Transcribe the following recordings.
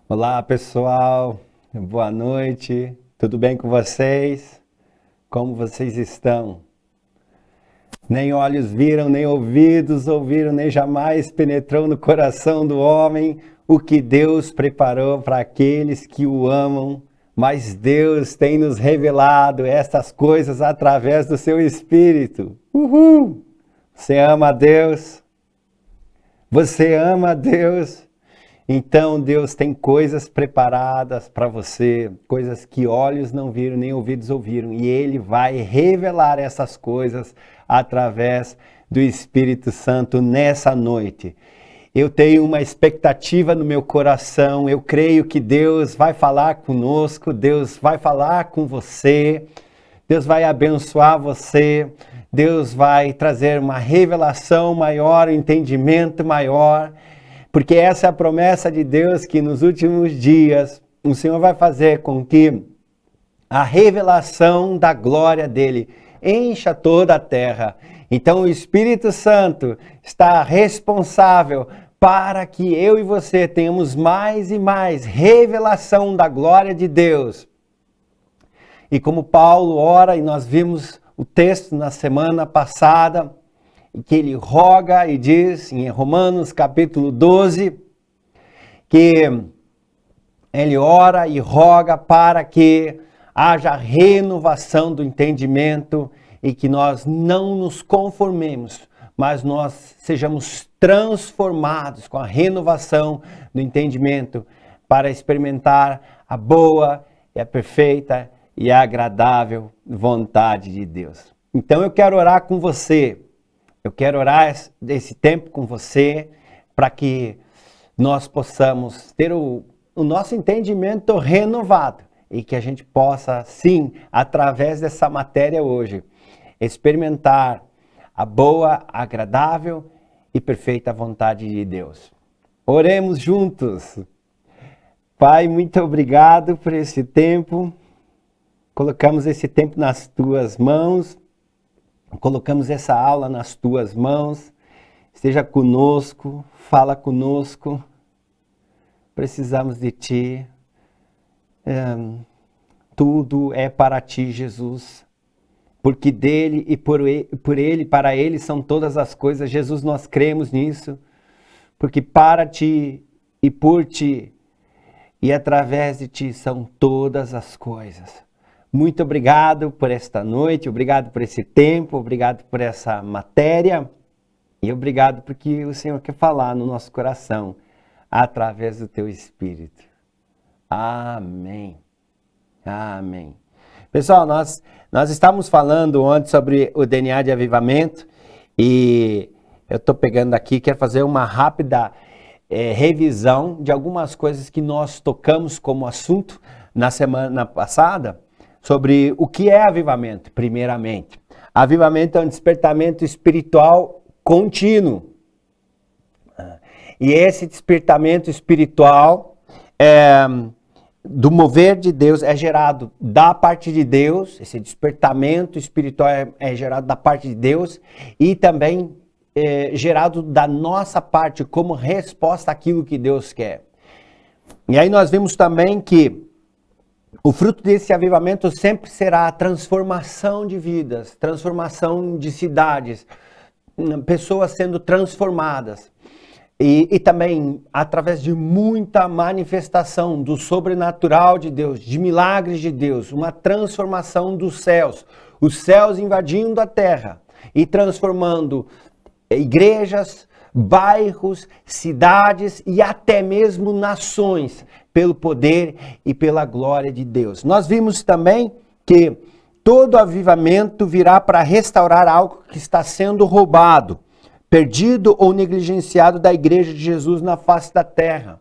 Olá pessoal, boa noite, tudo bem com vocês? Como vocês estão? Nem olhos viram, nem ouvidos ouviram, nem jamais penetrou no coração do homem o que Deus preparou para aqueles que o amam, mas Deus tem nos revelado estas coisas através do seu Espírito. Uhul! Você ama a Deus? Você ama a Deus? Então Deus tem coisas preparadas para você, coisas que olhos não viram, nem ouvidos ouviram, e Ele vai revelar essas coisas através do Espírito Santo nessa noite. Eu tenho uma expectativa no meu coração, eu creio que Deus vai falar conosco, Deus vai falar com você, Deus vai abençoar você, Deus vai trazer uma revelação maior, um entendimento maior. Porque essa é a promessa de Deus que nos últimos dias o Senhor vai fazer com que a revelação da glória dele encha toda a terra. Então o Espírito Santo está responsável para que eu e você tenhamos mais e mais revelação da glória de Deus. E como Paulo ora, e nós vimos o texto na semana passada, que ele roga e diz em Romanos capítulo 12, que ele ora e roga para que haja renovação do entendimento e que nós não nos conformemos, mas nós sejamos transformados com a renovação do entendimento para experimentar a boa e a perfeita e a agradável vontade de Deus. Então eu quero orar com você. Eu quero orar esse tempo com você para que nós possamos ter o nosso entendimento renovado e que a gente possa, sim, através dessa matéria hoje, experimentar a boa, agradável e perfeita vontade de Deus. Oremos juntos. Pai, muito obrigado por esse tempo. Colocamos esse tempo nas tuas mãos. Colocamos essa aula nas tuas mãos, esteja conosco, fala conosco, precisamos de ti, tudo é para ti, Jesus, porque dele e por ele, para ele são todas as coisas. Jesus, nós cremos nisso, porque para ti e por ti e através de ti são todas as coisas. Muito obrigado por esta noite, obrigado por esse tempo, obrigado por essa matéria e obrigado porque o Senhor quer falar no nosso coração através do teu Espírito. Amém. Amém. Pessoal, nós estávamos falando ontem sobre o DNA de avivamento e eu estou pegando aqui, quero fazer uma rápida revisão de algumas coisas que nós tocamos como assunto na semana passada. Sobre o que é avivamento, primeiramente. Avivamento é um despertamento espiritual contínuo. E esse despertamento espiritual do mover de Deus é gerado da parte de Deus, esse despertamento espiritual é gerado da parte de Deus e também gerado da nossa parte como resposta àquilo que Deus quer. E aí nós vimos também que o fruto desse avivamento sempre será a transformação de vidas, transformação de cidades, pessoas sendo transformadas. E também através de muita manifestação do sobrenatural de Deus, de milagres de Deus, uma transformação dos céus, os céus invadindo a terra e transformando igrejas, bairros, cidades e até mesmo nações, pelo poder e pela glória de Deus. Nós vimos também que todo avivamento virá para restaurar algo que está sendo roubado, perdido ou negligenciado da igreja de Jesus na face da terra.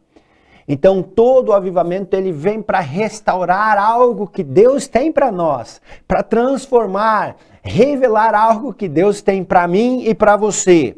Então todo avivamento ele vem para restaurar algo que Deus tem para nós, para transformar, revelar algo que Deus tem para mim e para você.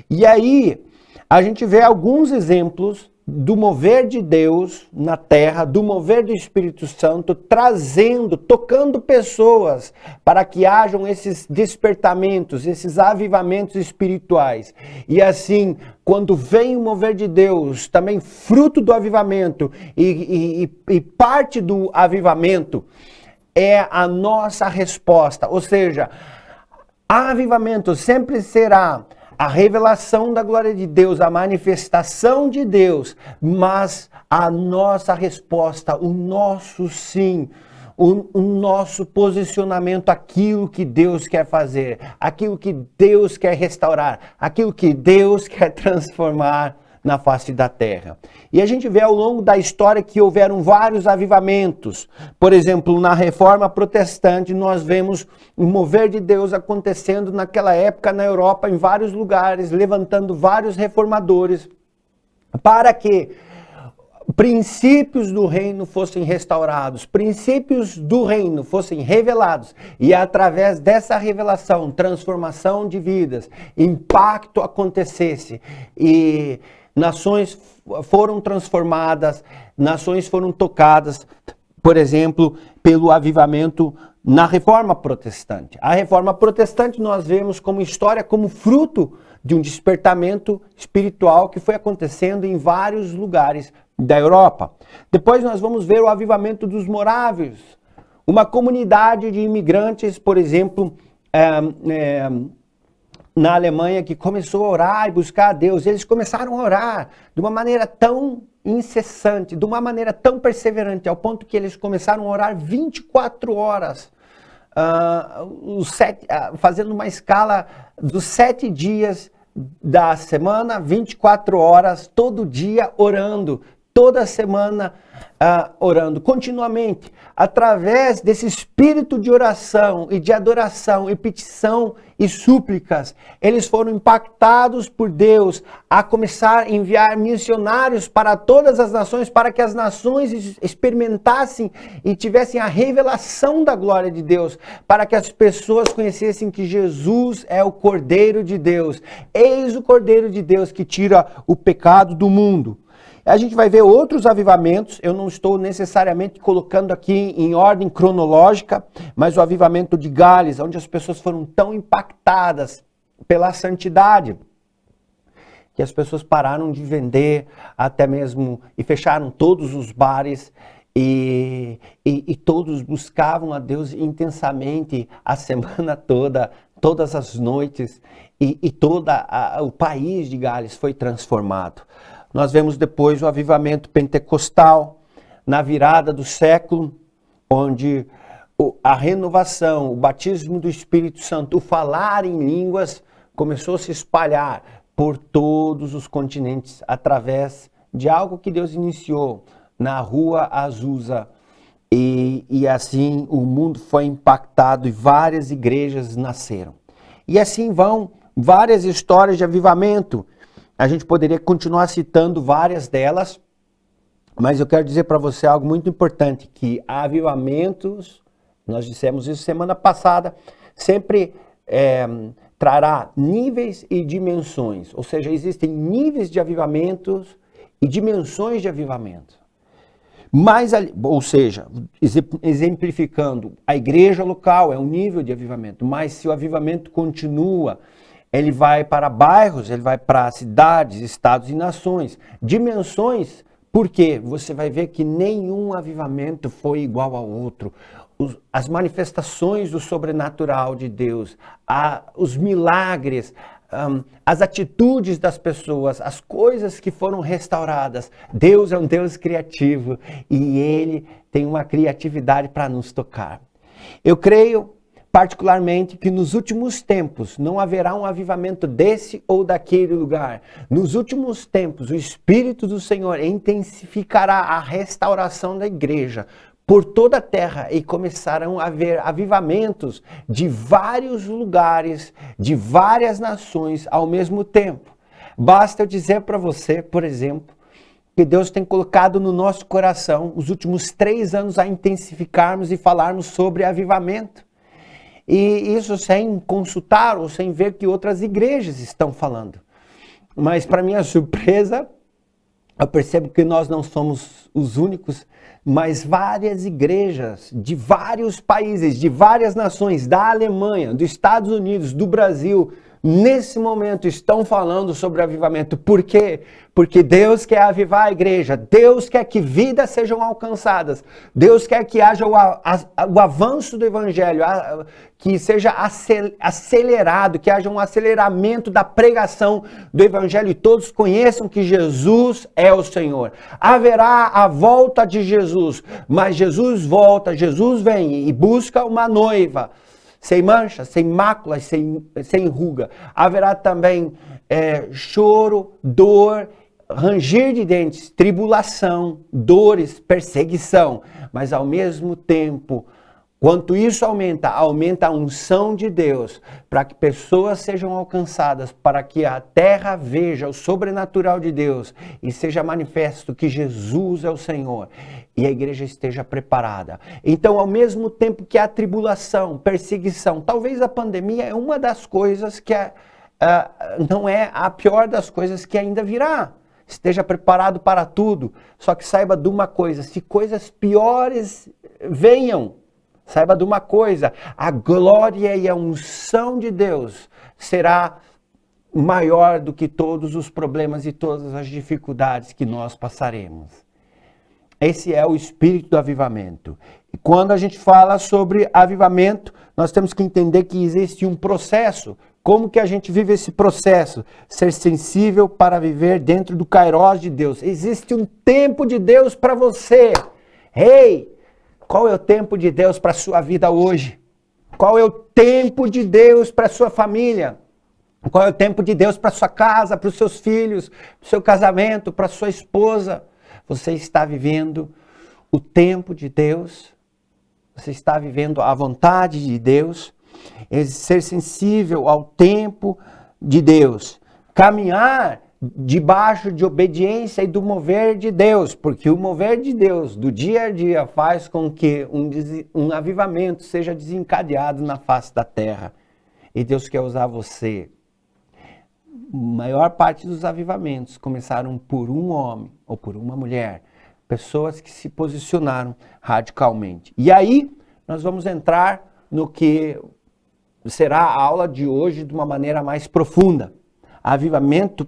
E aí a gente vê alguns exemplos do mover de Deus na terra, do mover do Espírito Santo, trazendo, tocando pessoas para que hajam esses despertamentos, esses avivamentos espirituais. E assim, quando vem o mover de Deus, também fruto do avivamento e parte do avivamento é a nossa resposta. Ou seja, avivamento sempre será a revelação da glória de Deus, a manifestação de Deus, mas a nossa resposta, o nosso sim, o nosso posicionamento, aquilo que Deus quer fazer, aquilo que Deus quer restaurar, aquilo que Deus quer transformar na face da terra. E a gente vê ao longo da história que houveram vários avivamentos. Por exemplo, na Reforma Protestante, nós vemos o mover de Deus acontecendo naquela época na Europa, em vários lugares, levantando vários reformadores, para que princípios do reino fossem restaurados, princípios do reino fossem revelados, e através dessa revelação, transformação de vidas, impacto acontecesse, e nações foram transformadas, nações foram tocadas, por exemplo, pelo avivamento na Reforma Protestante. A Reforma Protestante nós vemos como história, como fruto de um despertamento espiritual que foi acontecendo em vários lugares da Europa. Depois nós vamos ver o avivamento dos morávios, uma comunidade de imigrantes, por exemplo, na Alemanha, que começou a orar e buscar a Deus. Eles começaram a orar de uma maneira tão incessante, de uma maneira tão perseverante, ao ponto que eles começaram a orar 24 horas, fazendo uma escala dos 7 dias da semana, 24 horas, todo dia orando, toda semana orando, continuamente, através desse espírito de oração e de adoração e petição e súplicas. Eles foram impactados por Deus a começar a enviar missionários para todas as nações, para que as nações experimentassem e tivessem a revelação da glória de Deus, para que as pessoas conhecessem que Jesus é o Cordeiro de Deus. Eis o Cordeiro de Deus que tira o pecado do mundo. A gente vai ver outros avivamentos, eu não estou necessariamente colocando aqui em ordem cronológica, mas o avivamento de Gales, onde as pessoas foram tão impactadas pela santidade, que as pessoas pararam de vender até mesmo, e fecharam todos os bares, e todos buscavam a Deus intensamente a semana toda, todas as noites, e todo o país de Gales foi transformado. Nós vemos depois o avivamento pentecostal, na virada do século, onde a renovação, o batismo do Espírito Santo, o falar em línguas, começou a se espalhar por todos os continentes, através de algo que Deus iniciou na rua Azusa. E assim o mundo foi impactado e várias igrejas nasceram. E assim vão várias histórias de avivamento. A gente poderia continuar citando várias delas, mas eu quero dizer para você algo muito importante, que avivamentos, nós dissemos isso semana passada, sempre trará níveis e dimensões, ou seja, existem níveis de avivamentos e dimensões de avivamento. Mas, ou seja, exemplificando, a igreja local é um nível de avivamento, mas se o avivamento continua, ele vai para bairros, ele vai para cidades, estados e nações. Dimensões, porque você vai ver que nenhum avivamento foi igual ao outro. As manifestações do sobrenatural de Deus, os milagres, as atitudes das pessoas, as coisas que foram restauradas. Deus é um Deus criativo e Ele tem uma criatividade para nos tocar. Eu creio particularmente que nos últimos tempos não haverá um avivamento desse ou daquele lugar. Nos últimos tempos, o Espírito do Senhor intensificará a restauração da igreja por toda a terra e começarão a haver avivamentos de vários lugares, de várias nações ao mesmo tempo. Basta eu dizer para você, por exemplo, que Deus tem colocado no nosso coração os últimos 3 anos a intensificarmos e falarmos sobre avivamento. E isso sem consultar ou sem ver que outras igrejas estão falando. Mas para minha surpresa, eu percebo que nós não somos os únicos, mas várias igrejas de vários países, de várias nações, da Alemanha, dos Estados Unidos, do Brasil, nesse momento estão falando sobre avivamento. Por quê? Porque Deus quer avivar a igreja, Deus quer que vidas sejam alcançadas, Deus quer que haja o avanço do evangelho, que seja acelerado, que haja um aceleramento da pregação do evangelho e todos conheçam que Jesus é o Senhor. Haverá a volta de Jesus, mas Jesus volta, Jesus vem e busca uma noiva sem mancha, sem máculas, sem ruga. Haverá também choro, dor, ranger de dentes, tribulação, dores, perseguição. Mas ao mesmo tempo, quanto isso aumenta a unção de Deus para que pessoas sejam alcançadas, para que a terra veja o sobrenatural de Deus e seja manifesto que Jesus é o Senhor e a igreja esteja preparada. Então, ao mesmo tempo que a tribulação, perseguição, talvez a pandemia é uma das coisas que não é a pior das coisas que ainda virá. Esteja preparado para tudo, só que saiba de uma coisa, se coisas piores venham, saiba de uma coisa, a glória e a unção de Deus será maior do que todos os problemas e todas as dificuldades que nós passaremos. Esse é o espírito do avivamento. E quando a gente fala sobre avivamento, nós temos que entender que existe um processo. Como que a gente vive esse processo? Ser sensível para viver dentro do Kairos de Deus. Existe um tempo de Deus para você. Ei! Qual é o tempo de Deus para a sua vida hoje? Qual é o tempo de Deus para a sua família? Qual é o tempo de Deus para a sua casa, para os seus filhos, para o seu casamento, para a sua esposa? Você está vivendo o tempo de Deus? Você está vivendo a vontade de Deus? Ser sensível ao tempo de Deus. Caminhar debaixo de obediência e do mover de Deus, porque o mover de Deus do dia a dia faz com que um avivamento seja desencadeado na face da terra. E Deus quer usar você. A maior parte dos avivamentos começaram por um homem ou por uma mulher, pessoas que se posicionaram radicalmente. E aí nós vamos entrar no que será a aula de hoje de uma maneira mais profunda. Avivamento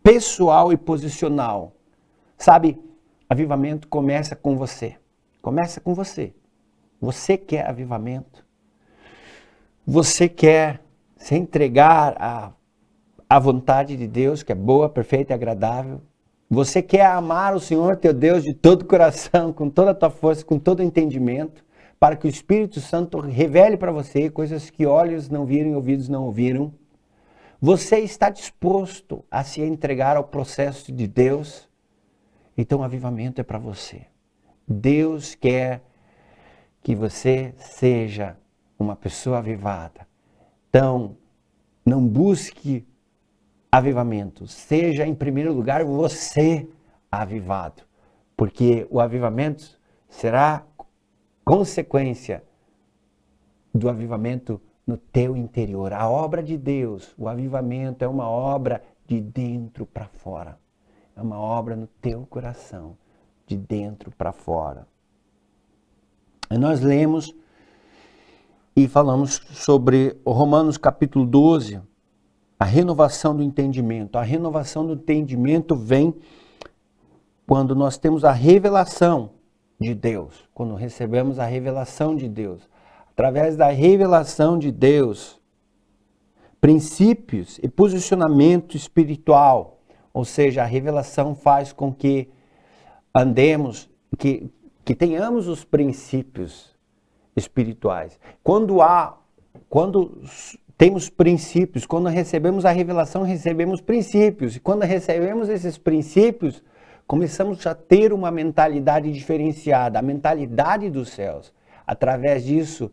pessoal e posicional. Sabe, avivamento começa com você. Começa com você. Você quer avivamento? Você quer se entregar à vontade de Deus, que é boa, perfeita e agradável? Você quer amar o Senhor teu Deus de todo o coração, com toda a tua força, com todo o entendimento, para que o Espírito Santo revele para você coisas que olhos não viram e ouvidos não ouviram? Você está disposto a se entregar ao processo de Deus? Então, o avivamento é para você. Deus quer que você seja uma pessoa avivada. Então, não busque avivamento. Seja, em primeiro lugar, você avivado. Porque o avivamento será consequência do avivamento no teu interior. A obra de Deus, o avivamento é uma obra de dentro para fora. É uma obra no teu coração, de dentro para fora. E nós lemos e falamos sobre Romanos capítulo 12, a renovação do entendimento. A renovação do entendimento vem quando nós temos a revelação de Deus, quando recebemos a revelação de Deus. Através da revelação de Deus, princípios e posicionamento espiritual, ou seja, a revelação faz com que andemos, que tenhamos os princípios espirituais. Quando temos princípios, quando recebemos a revelação, recebemos princípios. E quando recebemos esses princípios, começamos a ter uma mentalidade diferenciada, a mentalidade dos céus. Através disso,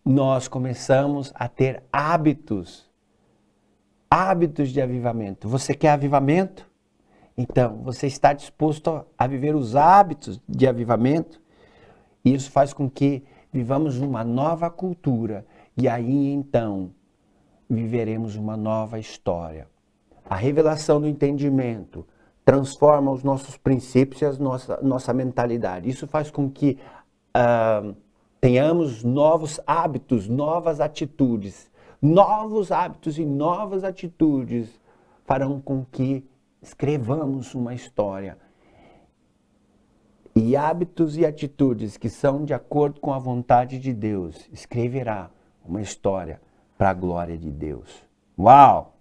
nós começamos a ter hábitos de avivamento. Você quer avivamento? Então, você está disposto a viver os hábitos de avivamento? E isso faz com que vivamos uma nova cultura. E aí, então, viveremos uma nova história. A revelação do entendimento transforma os nossos princípios e a nossa mentalidade. Isso faz com que tenhamos novos hábitos, novas atitudes. Novos hábitos e novas atitudes farão com que escrevamos uma história. E hábitos e atitudes que são de acordo com a vontade de Deus, escreverá uma história para a glória de Deus. Uau!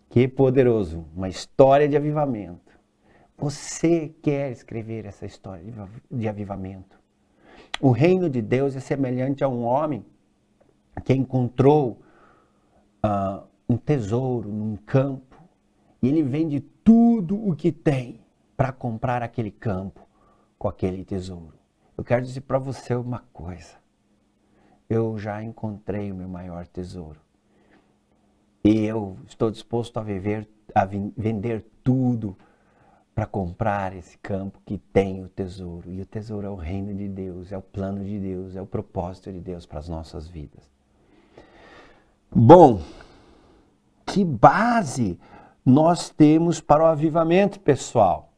Que poderoso! Uma história de avivamento. Você quer escrever essa história de avivamento? O reino de Deus é semelhante a um homem que encontrou um tesouro num campo e ele vende tudo o que tem para comprar aquele campo com aquele tesouro. Eu quero dizer para você uma coisa. Eu já encontrei o meu maior tesouro. E eu estou disposto a vender tudo para comprar esse campo que tem o tesouro. E o tesouro é o reino de Deus, é o plano de Deus, é o propósito de Deus para as nossas vidas. Bom, que base nós temos para o avivamento, pessoal?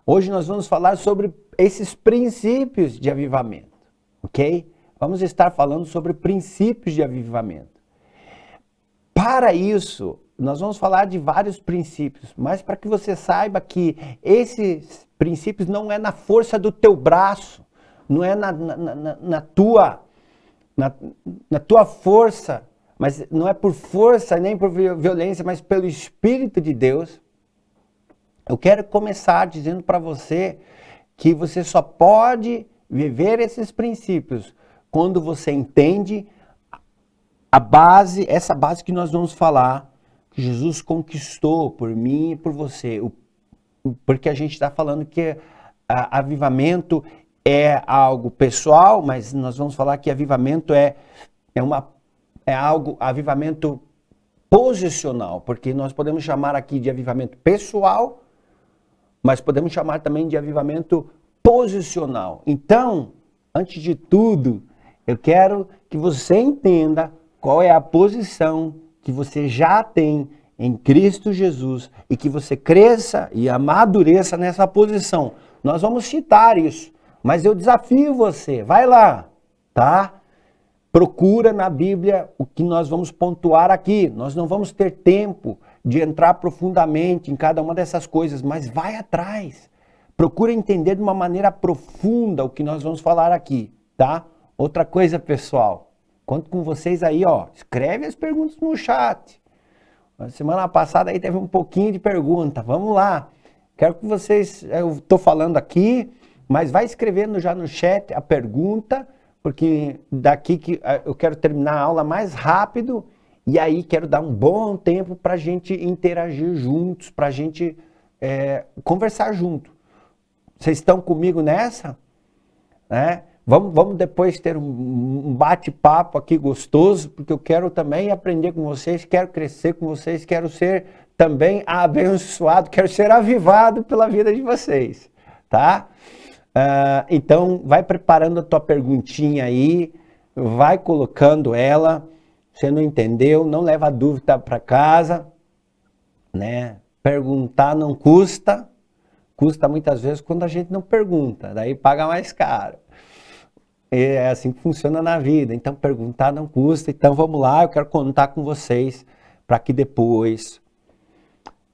Hoje nós vamos falar sobre esses princípios de avivamento, ok? Vamos estar falando sobre princípios de avivamento. Para isso, nós vamos falar de vários princípios, mas para que você saiba que esses princípios não é na força do teu braço, não é na tua força, mas não é por força nem por violência, mas pelo Espírito de Deus. Eu quero começar dizendo para você que você só pode viver esses princípios quando você entende essa base que nós vamos falar, que Jesus conquistou por mim e por você. Porque a gente está falando que avivamento é algo pessoal, mas nós vamos falar que avivamento é algo, avivamento posicional, porque nós podemos chamar aqui de avivamento pessoal, mas podemos chamar também de avivamento posicional. Então, antes de tudo, eu quero que você entenda qual é a posição que você já tem em Cristo Jesus e que você cresça e amadureça nessa posição. Nós vamos citar isso, mas eu desafio você, vai lá, tá? Procura na Bíblia o que nós vamos pontuar aqui. Nós não vamos ter tempo de entrar profundamente em cada uma dessas coisas, mas vai atrás. Procura entender de uma maneira profunda o que nós vamos falar aqui, tá? Outra coisa, pessoal, conto com vocês aí, ó. Escreve as perguntas no chat. A semana passada aí teve um pouquinho de pergunta. Vamos lá. Quero que vocês, eu estou falando aqui, mas vai escrevendo já no chat a pergunta, porque daqui que eu quero terminar a aula mais rápido e aí quero dar um bom tempo para a gente interagir juntos, para a gente conversar junto. Vocês estão comigo nessa? Né? Vamos depois ter um bate-papo aqui gostoso, porque eu quero também aprender com vocês, quero crescer com vocês, quero ser também abençoado, quero ser avivado pela vida de vocês, tá? Então, vai preparando a tua perguntinha aí, vai colocando ela. Você não entendeu, não leva a dúvida para casa, né? Perguntar não custa, custa muitas vezes quando a gente não pergunta, daí paga mais caro. É assim que funciona na vida, então perguntar não custa. Então vamos lá, eu quero contar com vocês para que depois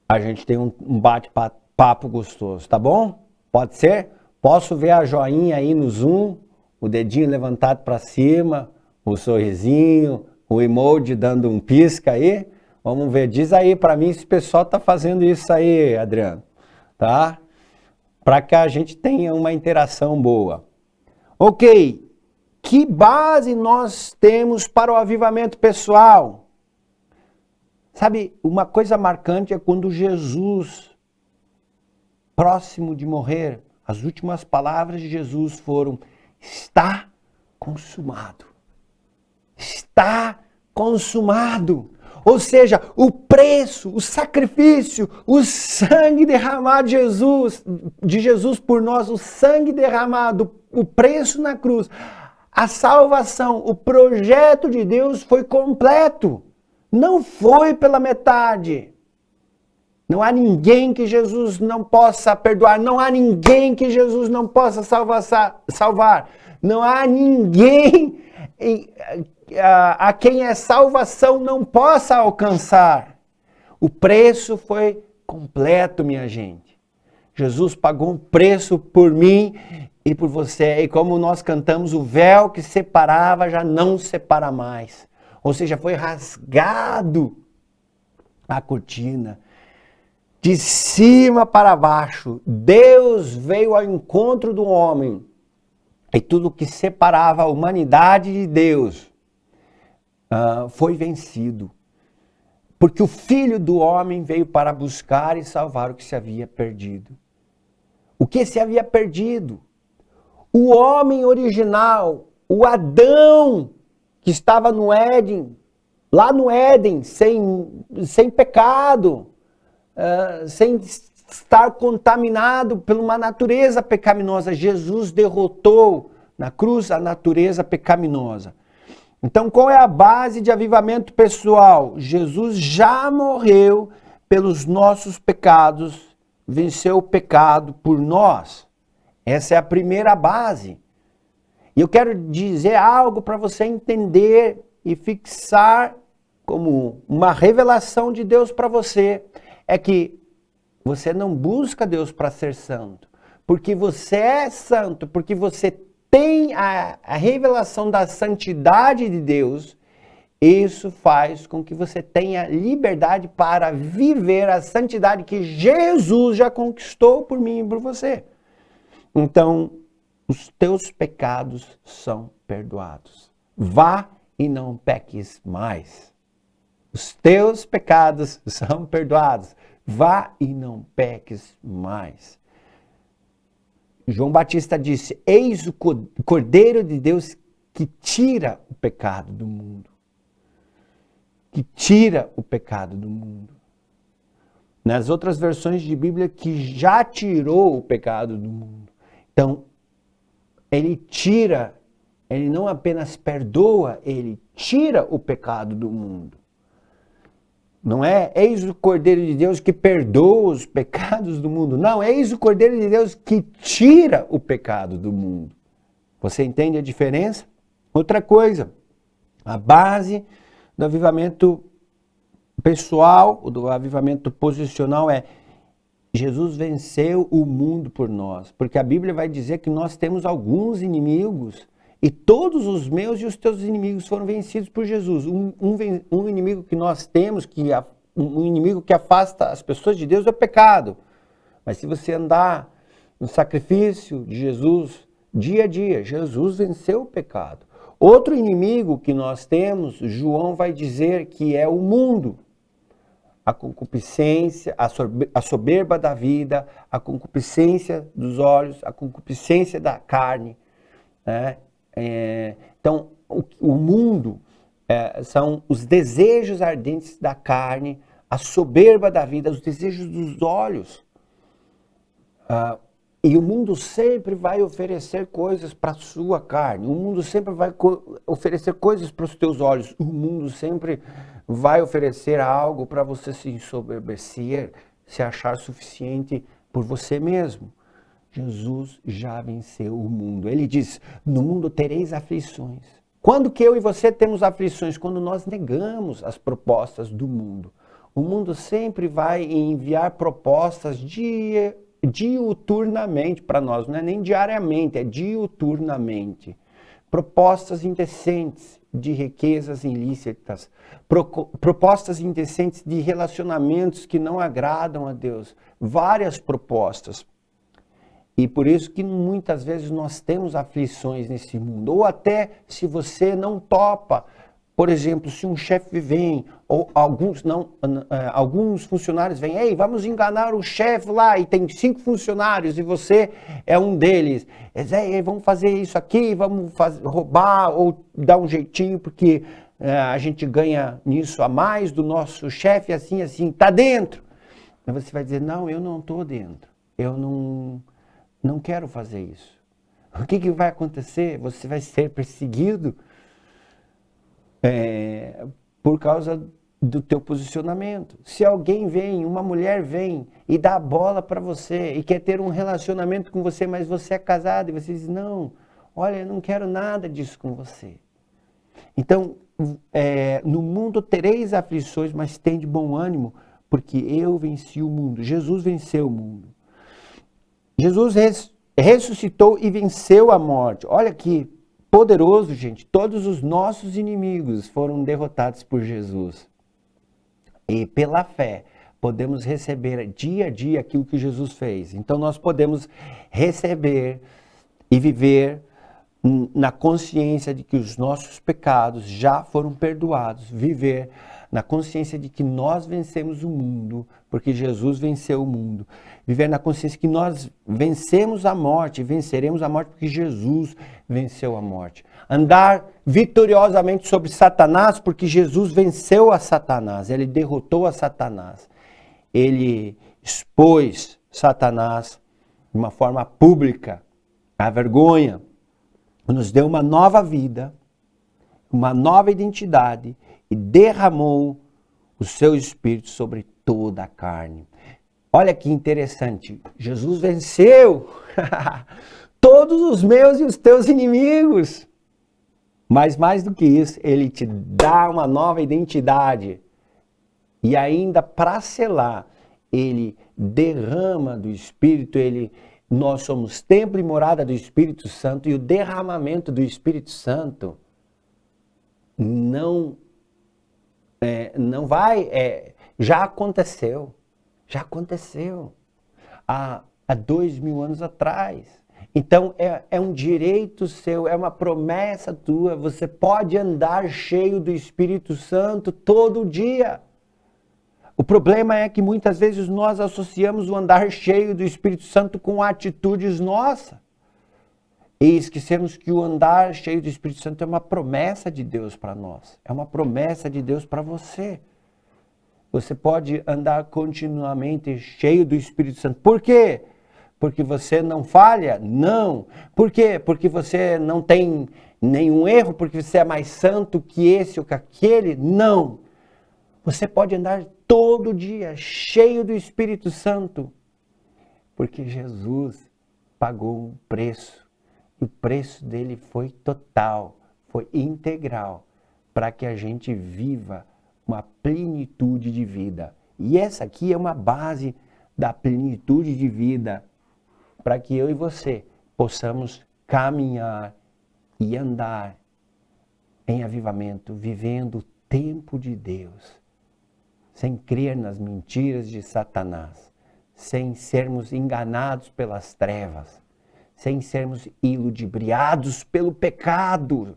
a gente tenha um bate-papo gostoso, tá bom? Pode ser? Posso ver a joinha aí no Zoom, o dedinho levantado para cima, o sorrisinho, o emoji dando um pisca aí? Vamos ver, diz aí para mim se o pessoal tá fazendo isso aí, Adriano, tá? Para que a gente tenha uma interação boa. Ok, que base nós temos para o avivamento pessoal? Sabe, uma coisa marcante é quando Jesus, próximo de morrer, as últimas palavras de Jesus foram: está consumado. Está consumado. Ou seja, o preço, o sacrifício, o sangue derramado de Jesus por nós, o sangue derramado, o preço na cruz, a salvação, o projeto de Deus foi completo. Não foi pela metade. Não há ninguém que Jesus não possa perdoar. Não há ninguém que Jesus não possa salvar. Não há ninguém a quem a salvação não possa alcançar. O preço foi completo, minha gente. Jesus pagou um preço por mim e por você. E como nós cantamos, o véu que separava já não separa mais. Ou seja, foi rasgado a cortina. De cima para baixo, Deus veio ao encontro do homem. E tudo que separava a humanidade de Deus foi vencido. Porque o Filho do homem veio para buscar e salvar o que se havia perdido. O que se havia perdido? O homem original, o Adão, que estava no Éden, lá no Éden, sem pecado, sem estar contaminado por uma natureza pecaminosa. Jesus derrotou na cruz a natureza pecaminosa. Então, qual é a base de avivamento pessoal? Jesus já morreu pelos nossos pecados, venceu o pecado por nós. Essa é a primeira base. E eu quero dizer algo para você entender e fixar como uma revelação de Deus para você. É que você não busca Deus para ser santo, porque você é santo, porque você tem a revelação da santidade de Deus. Isso faz com que você tenha liberdade para viver a santidade que Jesus já conquistou por mim e por você. Então, os teus pecados são perdoados. Vá e não peques mais. Os teus pecados são perdoados. Vá e não peques mais. João Batista disse: eis o Cordeiro de Deus que tira o pecado do mundo. Que tira o pecado do mundo. Nas outras versões de Bíblia, que já tirou o pecado do mundo. Então, ele tira, ele não apenas perdoa, ele tira o pecado do mundo. Não é eis o Cordeiro de Deus que perdoa os pecados do mundo. Não, eis o Cordeiro de Deus que tira o pecado do mundo. Você entende a diferença? Outra coisa, a base do avivamento pessoal, do avivamento posicional é: Jesus venceu o mundo por nós. Porque a Bíblia vai dizer que nós temos alguns inimigos e todos os meus e os teus inimigos foram vencidos por Jesus. Um inimigo que nós temos, um inimigo que afasta as pessoas de Deus é o pecado. Mas se você andar no sacrifício de Jesus, dia a dia, Jesus venceu o pecado. Outro inimigo que nós temos, João vai dizer que é o mundo. A concupiscência, a soberba da vida, a concupiscência dos olhos, a concupiscência da carne, né? Então, o mundo são os desejos ardentes da carne, a soberba da vida, os desejos dos olhos. E o mundo sempre vai oferecer coisas para a sua carne. O mundo sempre vai oferecer coisas para os teus olhos. O mundo sempre vai oferecer algo para você se ensoberbecer, se achar suficiente por você mesmo. Jesus já venceu o mundo. Ele diz: no mundo tereis aflições. Quando que eu e você temos aflições? Quando nós negamos as propostas do mundo. O mundo sempre vai enviar propostas diuturnamente para nós. Não é nem diariamente, é diuturnamente. Propostas indecentes de riquezas ilícitas. Propostas indecentes de relacionamentos que não agradam a Deus. Várias propostas. E por isso que muitas vezes nós temos aflições nesse mundo. Ou até se você não topa, por exemplo, se um chefe vem, ou alguns funcionários vêm: ei, vamos enganar o chefe lá, e tem 5 funcionários e você é um deles. Vamos fazer isso aqui, vamos roubar ou dar um jeitinho, porque a gente ganha nisso a mais do nosso chefe, assim, está dentro. Aí você vai dizer: não, eu não estou dentro, eu não quero fazer isso. O que vai acontecer? Você vai ser perseguido por causa do teu posicionamento. Se alguém vem, uma mulher vem e dá a bola para você e quer ter um relacionamento com você, mas você é casado e você diz, não, olha, eu não quero nada disso com você. Então, no mundo tereis aflições, mas tem de bom ânimo, porque eu venci o mundo. Jesus venceu o mundo. Jesus ressuscitou e venceu a morte. Olha que poderoso, gente. Todos os nossos inimigos foram derrotados por Jesus. E pela fé, podemos receber dia a dia aquilo que Jesus fez. Então nós podemos receber e viver na consciência de que os nossos pecados já foram perdoados. Viver na consciência de que nós vencemos o mundo, porque Jesus venceu o mundo. Viver na consciência que nós vencemos a morte, venceremos a morte porque Jesus venceu a morte. Andar vitoriosamente sobre Satanás, porque Jesus venceu a Satanás, ele derrotou a Satanás. Ele expôs Satanás de uma forma pública, a vergonha, nos deu uma nova vida, uma nova identidade e derramou o seu Espírito sobre toda a carne. Olha que interessante, Jesus venceu todos os meus e os teus inimigos. Mas mais do que isso, ele te dá uma nova identidade. E ainda para selar, ele derrama do Espírito, nós somos templo e morada do Espírito Santo, e o derramamento do Espírito Santo não vai, já aconteceu há 2000 anos atrás. Então é um direito seu, é uma promessa tua, você pode andar cheio do Espírito Santo todo dia. O problema é que muitas vezes nós associamos o andar cheio do Espírito Santo com atitudes nossas. E esquecemos que o andar cheio do Espírito Santo é uma promessa de Deus para nós. É uma promessa de Deus para você. Você pode andar continuamente cheio do Espírito Santo. Por quê? Porque você não falha? Não. Por quê? Porque você não tem nenhum erro? Porque você é mais santo que esse ou que aquele? Não. Você pode andar todo dia cheio do Espírito Santo, porque Jesus pagou um preço. E o preço dele foi total, foi integral, para que a gente viva uma plenitude de vida. E essa aqui é uma base da plenitude de vida, para que eu e você possamos caminhar e andar em avivamento, vivendo o tempo de Deus, sem crer nas mentiras de Satanás, sem sermos enganados pelas trevas, sem sermos iludibriados pelo pecado,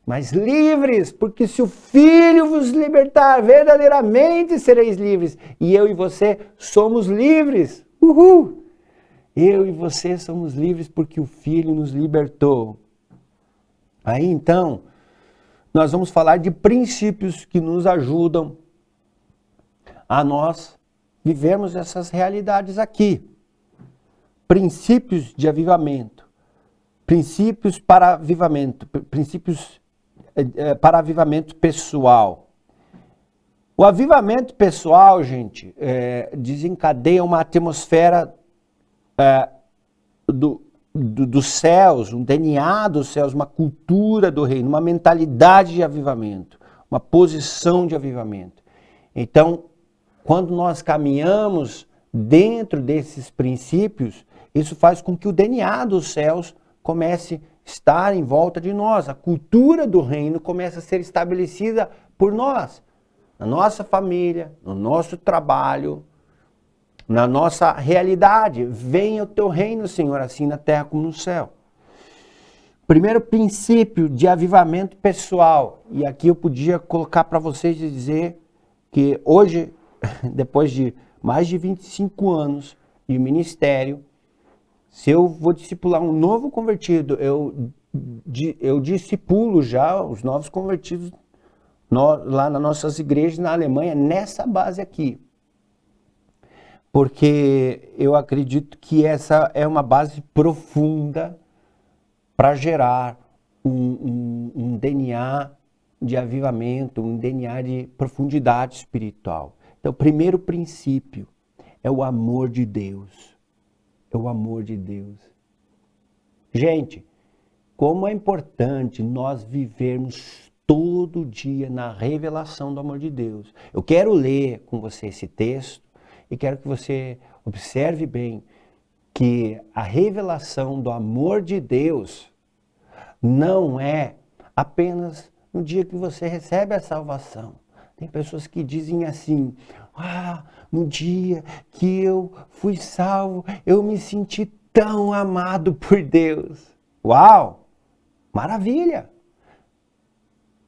mas livres, porque se o Filho vos libertar, verdadeiramente sereis livres. E eu e você somos livres. Uhul! Eu e você somos livres porque o Filho nos libertou. Aí então, nós vamos falar de princípios que nos ajudam a nós vivermos essas realidades aqui. Princípios de avivamento, princípios para avivamento, princípios para avivamento pessoal. O avivamento pessoal, gente, desencadeia uma atmosfera dos céus, um DNA dos céus, uma cultura do reino, uma mentalidade de avivamento, uma posição de avivamento. Então, quando nós caminhamos dentro desses princípios, isso faz com que o DNA dos céus comece a estar em volta de nós. A cultura do reino começa a ser estabelecida por nós, na nossa família, no nosso trabalho, na nossa realidade. Venha o teu reino, Senhor, assim na terra como no céu. Primeiro princípio de avivamento pessoal. E aqui eu podia colocar para vocês e dizer que hoje, depois de mais de 25 anos de ministério, se eu vou discipular um novo convertido, eu discipulo já os novos convertidos lá nas nossas igrejas na Alemanha, nessa base aqui. Porque eu acredito que essa é uma base profunda para gerar um DNA de avivamento, um DNA de profundidade espiritual. Então, o primeiro princípio é o amor de Deus. É o amor de Deus. Gente, como é importante nós vivermos todo dia na revelação do amor de Deus. Eu quero ler com você esse texto e quero que você observe bem que a revelação do amor de Deus não é apenas no dia que você recebe a salvação. Tem pessoas que dizem assim: no dia que eu fui salvo, eu me senti tão amado por Deus. Uau! Maravilha!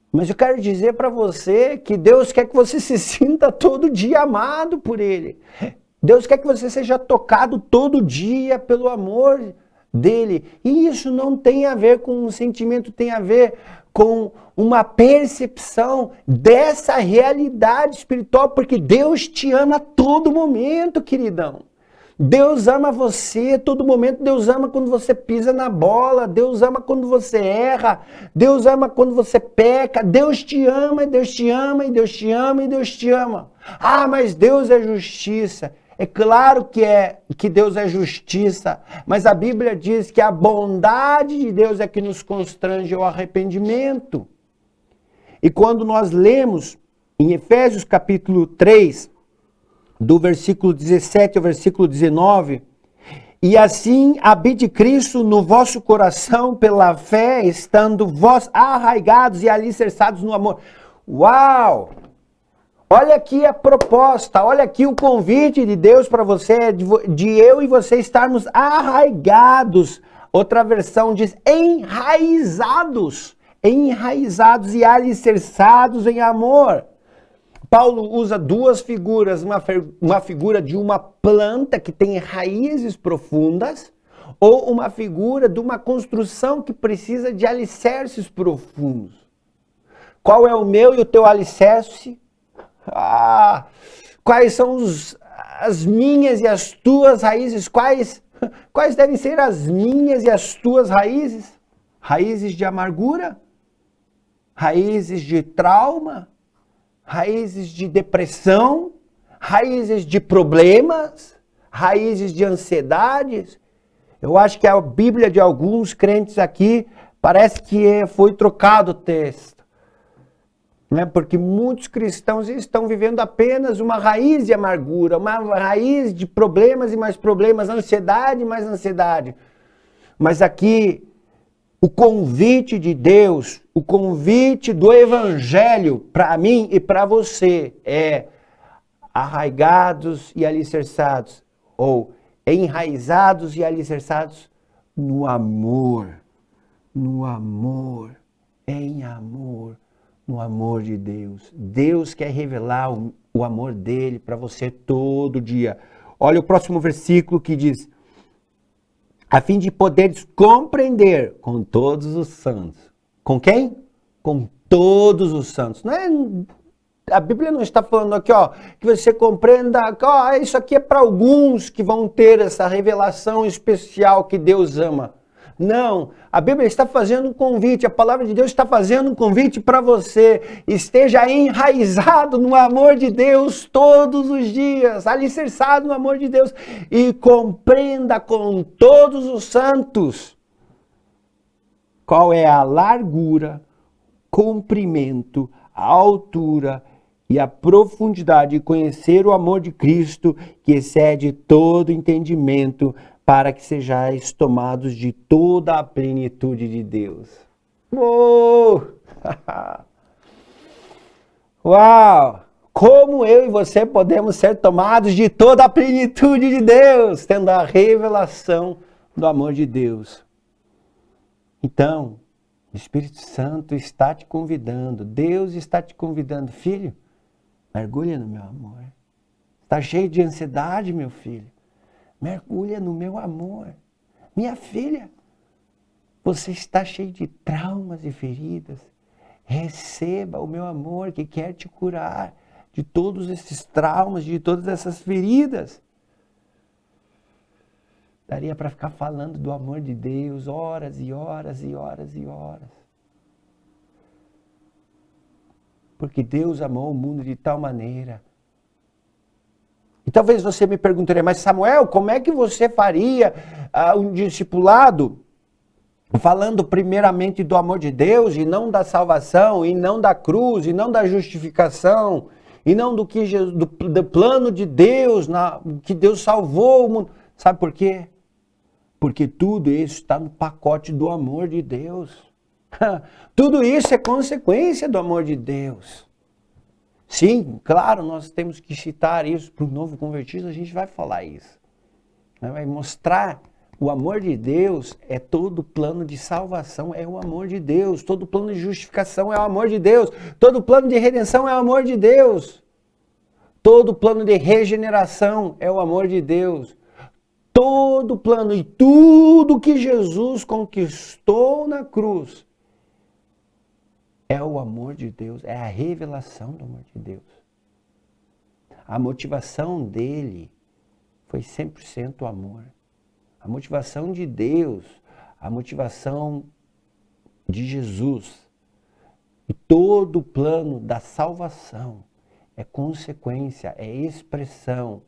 Mas eu quero dizer para você que Deus quer que você se sinta todo dia amado por Ele. Deus quer que você seja tocado todo dia pelo amor dele. E isso não tem a ver com um sentimento, tem a ver com uma percepção dessa realidade espiritual, porque Deus te ama a todo momento, queridão. Deus ama você a todo momento. Deus ama quando você pisa na bola. Deus ama quando você erra. Deus ama quando você peca. Deus te ama, e Deus te ama, e Deus te ama, e Deus te ama. Mas Deus é justiça. É claro que Deus é justiça, mas a Bíblia diz que a bondade de Deus é que nos constrange ao arrependimento. E quando nós lemos em Efésios capítulo 3, do versículo 17 ao versículo 19, e assim habite Cristo no vosso coração pela fé, estando vós arraigados e alicerçados no amor. Uau! Olha aqui a proposta, olha aqui o convite de Deus para você, de eu e você estarmos arraigados. Outra versão diz enraizados e alicerçados em amor. Paulo usa duas figuras, uma figura de uma planta que tem raízes profundas, ou uma figura de uma construção que precisa de alicerces profundos. Qual é o meu e o teu alicerce? Quais são as minhas e as tuas raízes? Quais devem ser as minhas e as tuas raízes? Raízes de amargura? Raízes de trauma? Raízes de depressão? Raízes de problemas? Raízes de ansiedades? Eu acho que a Bíblia de alguns crentes aqui parece que foi trocado o texto. Porque muitos cristãos estão vivendo apenas uma raiz de amargura, uma raiz de problemas e mais problemas, ansiedade e mais ansiedade. Mas aqui, o convite de Deus, o convite do Evangelho para mim e para você é arraigados e alicerçados, ou enraizados e alicerçados no amor, em amor. No amor de Deus. Deus quer revelar o amor dele para você todo dia. Olha o próximo versículo que diz: a fim de poderes compreender com todos os santos. Com quem? Com todos os santos. Não é, a Bíblia não está falando aqui, que você compreenda, isso aqui é para alguns que vão ter essa revelação especial que Deus ama. Não, a Bíblia está fazendo um convite, a palavra de Deus está fazendo um convite para você. Esteja enraizado no amor de Deus todos os dias, alicerçado no amor de Deus e compreenda com todos os santos qual é a largura, comprimento, a altura e a profundidade de conhecer o amor de Cristo que excede todo entendimento, para que sejais tomados de toda a plenitude de Deus. Uau! Como eu e você podemos ser tomados de toda a plenitude de Deus, tendo a revelação do amor de Deus. Então, o Espírito Santo está te convidando, Deus está te convidando, filho, mergulha no meu amor. Está cheio de ansiedade, meu filho? Mergulha no meu amor. Minha filha, você está cheio de traumas e feridas. Receba o meu amor que quer te curar de todos esses traumas, de todas essas feridas. Daria para ficar falando do amor de Deus horas e horas e horas e horas. Porque Deus amou o mundo de tal maneira. E talvez você me perguntaria, mas Samuel, como é que você faria um discipulado falando primeiramente do amor de Deus e não da salvação, e não da cruz, e não da justificação, e não do plano de Deus, que Deus salvou o mundo. Sabe por quê? Porque tudo isso está no pacote do amor de Deus. Tudo isso é consequência do amor de Deus. Sim, claro, nós temos que citar isso para o novo convertido, a gente vai falar isso. Vai mostrar o amor de Deus, é todo plano de salvação, é o amor de Deus. Todo plano de justificação é o amor de Deus. Todo plano de redenção é o amor de Deus. Todo plano de regeneração é o amor de Deus. Todo plano e tudo que Jesus conquistou na cruz é o amor de Deus, é a revelação do amor de Deus. A motivação dele foi 100% amor. A motivação de Deus, a motivação de Jesus e todo o plano da salvação é consequência, é expressão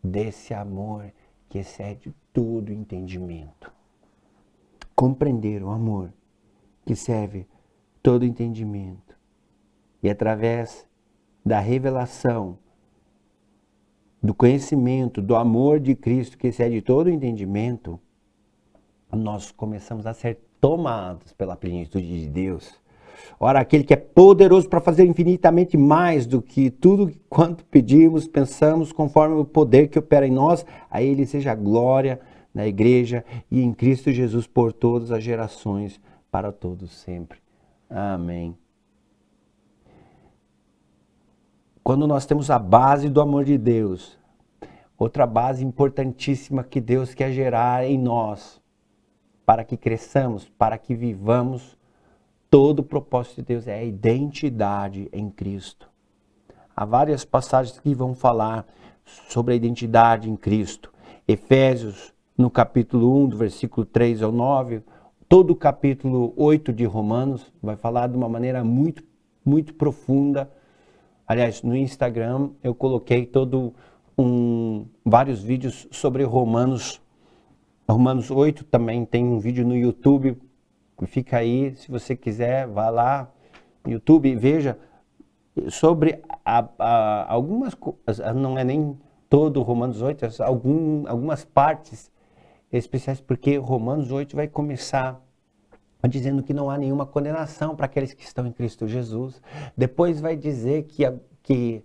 desse amor que excede todo entendimento. Compreender o amor que serve todo entendimento. E através da revelação, do conhecimento, do amor de Cristo que excede todo entendimento, nós começamos a ser tomados pela plenitude de Deus. Ora, aquele que é poderoso para fazer infinitamente mais do que tudo quanto pedimos, pensamos, conforme o poder que opera em nós, a ele seja a glória na igreja e em Cristo Jesus por todas as gerações, para todos sempre. Amém. Quando nós temos a base do amor de Deus, outra base importantíssima que Deus quer gerar em nós, para que cresçamos, para que vivamos, todo o propósito de Deus é a identidade em Cristo. Há várias passagens que vão falar sobre a identidade em Cristo. Efésios, no capítulo 1, do versículo 3 ao 9, todo o capítulo 8 de Romanos vai falar de uma maneira muito, muito profunda. Aliás, no Instagram eu coloquei vários vídeos sobre Romanos. Romanos 8 também tem um vídeo no YouTube. Fica aí, se você quiser, vá lá no YouTube e veja sobre algumas coisas. Não é nem todo Romanos 8, é algumas partes especiais, porque Romanos 8 vai começar dizendo que não há nenhuma condenação para aqueles que estão em Cristo Jesus. Depois vai dizer que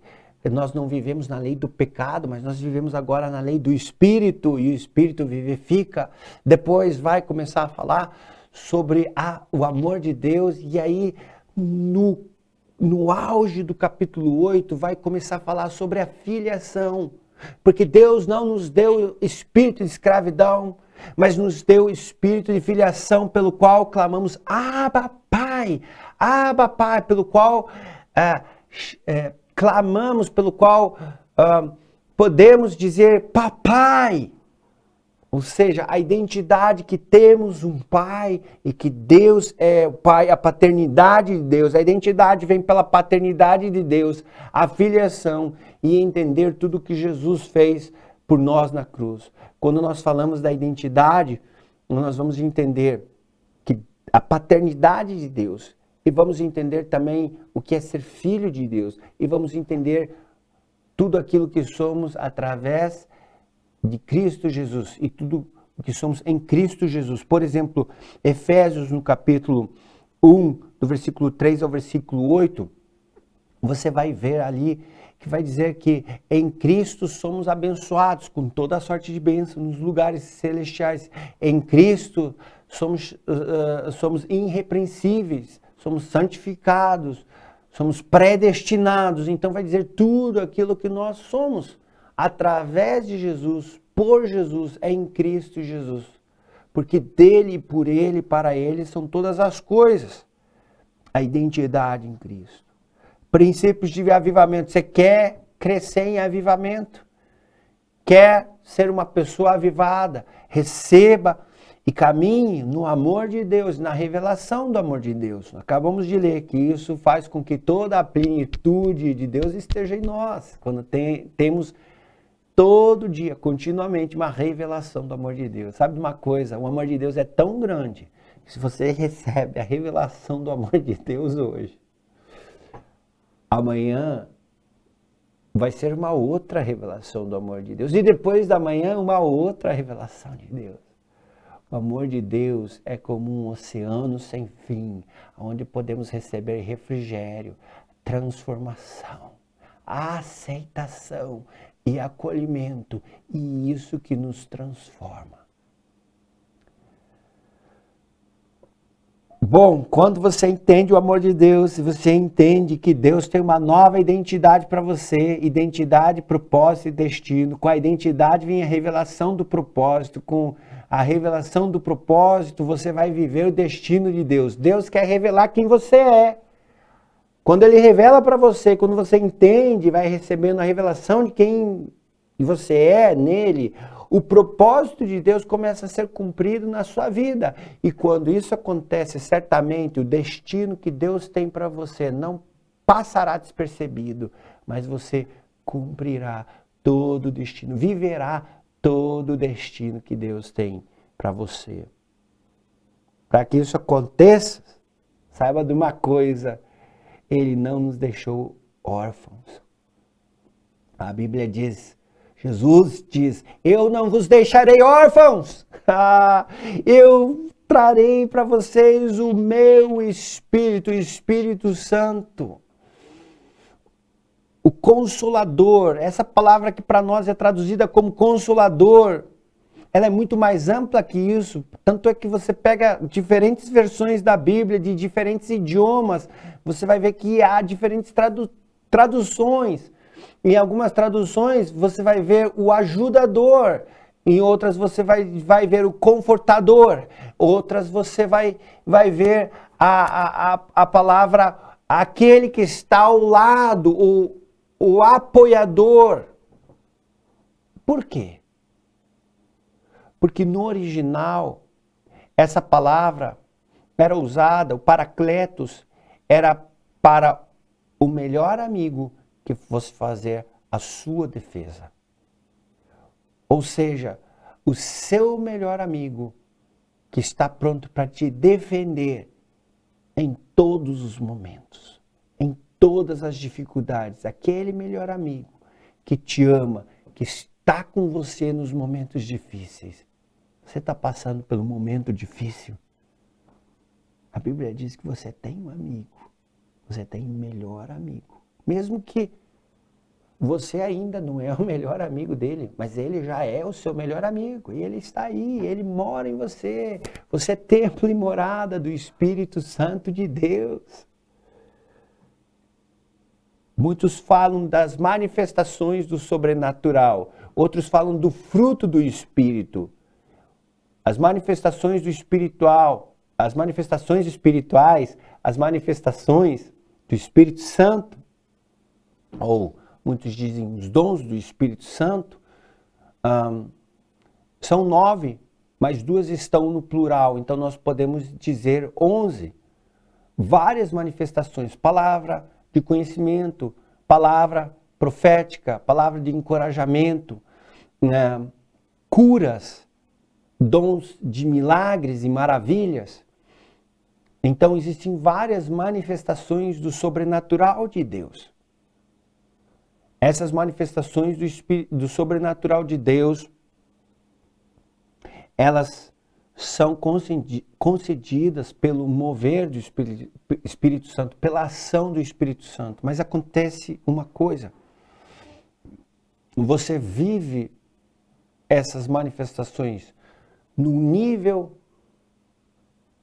nós não vivemos na lei do pecado, mas nós vivemos agora na lei do Espírito, e o Espírito vivifica. Depois vai começar a falar sobre o amor de Deus, e aí no auge do capítulo 8 vai começar a falar sobre a filiação. Porque Deus não nos deu espírito de escravidão, mas nos deu espírito de filiação, pelo qual clamamos Abba Pai, pelo qual clamamos, pelo qual podemos dizer Papai. Ou seja, a identidade que temos um Pai e que Deus é o Pai, a paternidade de Deus. A identidade vem pela paternidade de Deus, a filiação e entender tudo que Jesus fez por nós na cruz. Quando nós falamos da identidade, nós vamos entender que a paternidade de Deus, e vamos entender também o que é ser filho de Deus, e vamos entender tudo aquilo que somos através de Cristo Jesus e tudo o que somos em Cristo Jesus. Por exemplo, Efésios no capítulo 1, do versículo 3 ao versículo 8, você vai ver ali que vai dizer que em Cristo somos abençoados com toda a sorte de bênção nos lugares celestiais. Em Cristo somos irrepreensíveis, somos santificados, somos predestinados. Então vai dizer tudo aquilo que nós somos através de Jesus, por Jesus, em Cristo Jesus. Porque dele, por ele, para ele são todas as coisas. A identidade em Cristo. Princípios de avivamento. Você quer crescer em avivamento? Quer ser uma pessoa avivada? Receba e caminhe no amor de Deus, na revelação do amor de Deus. Acabamos de ler que isso faz com que toda a plenitude de Deus esteja em nós, quando temos todo dia, continuamente, uma revelação do amor de Deus. Sabe de uma coisa? O amor de Deus é tão grande que se você recebe a revelação do amor de Deus hoje, amanhã vai ser uma outra revelação do amor de Deus. E depois da manhã, uma outra revelação de Deus. O amor de Deus é como um oceano sem fim, onde podemos receber refrigério, transformação, aceitação e acolhimento. E isso que nos transforma. Bom, quando você entende o amor de Deus, você entende que Deus tem uma nova identidade para você, identidade, propósito e destino. Com a identidade vem a revelação do propósito, com a revelação do propósito você vai viver o destino de Deus. Deus quer revelar quem você é. Quando Ele revela para você, quando você entende, vai recebendo a revelação de quem você é nele, o propósito de Deus começa a ser cumprido na sua vida. E quando isso acontece, certamente o destino que Deus tem para você não passará despercebido, mas você cumprirá todo o destino, viverá todo o destino que Deus tem para você. Para que isso aconteça, saiba de uma coisa, Ele não nos deixou órfãos. A Bíblia diz, Jesus diz, eu não vos deixarei órfãos, eu trarei para vocês o meu Espírito, o Espírito Santo, o Consolador. Essa palavra que para nós é traduzida como Consolador, ela é muito mais ampla que isso, tanto é que você pega diferentes versões da Bíblia, de diferentes idiomas, você vai ver que há diferentes traduções. Em algumas traduções você vai ver o ajudador, em outras você vai ver o confortador, outras você vai ver a palavra aquele que está ao lado, o apoiador. Por quê? Porque no original essa palavra era usada, o Paracletos, era para o melhor amigo que fosse fazer a sua defesa. Ou seja, o seu melhor amigo que está pronto para te defender em todos os momentos, em todas as dificuldades. Aquele melhor amigo que te ama, que está com você nos momentos difíceis. Você está passando pelo momento difícil? A Bíblia diz que você tem um amigo, você tem um melhor amigo. Mesmo que você ainda não é o melhor amigo dele, mas ele já é o seu melhor amigo. E ele está aí, ele mora em você. Você é templo e morada do Espírito Santo de Deus. Muitos falam das manifestações do sobrenatural. Outros falam do fruto do Espírito. As manifestações do espiritual, as manifestações espirituais, as manifestações do Espírito Santo, ou muitos dizem os dons do Espírito Santo, são 9, mas 2 estão no plural, então nós podemos dizer 11. Várias manifestações, palavra de conhecimento, palavra profética, palavra de encorajamento, curas, dons de milagres e maravilhas. Então existem várias manifestações do sobrenatural de Deus. Essas manifestações do sobrenatural de Deus, elas são concedidas pelo mover do Espírito Santo, pela ação do Espírito Santo. Mas acontece uma coisa, você vive essas manifestações num nível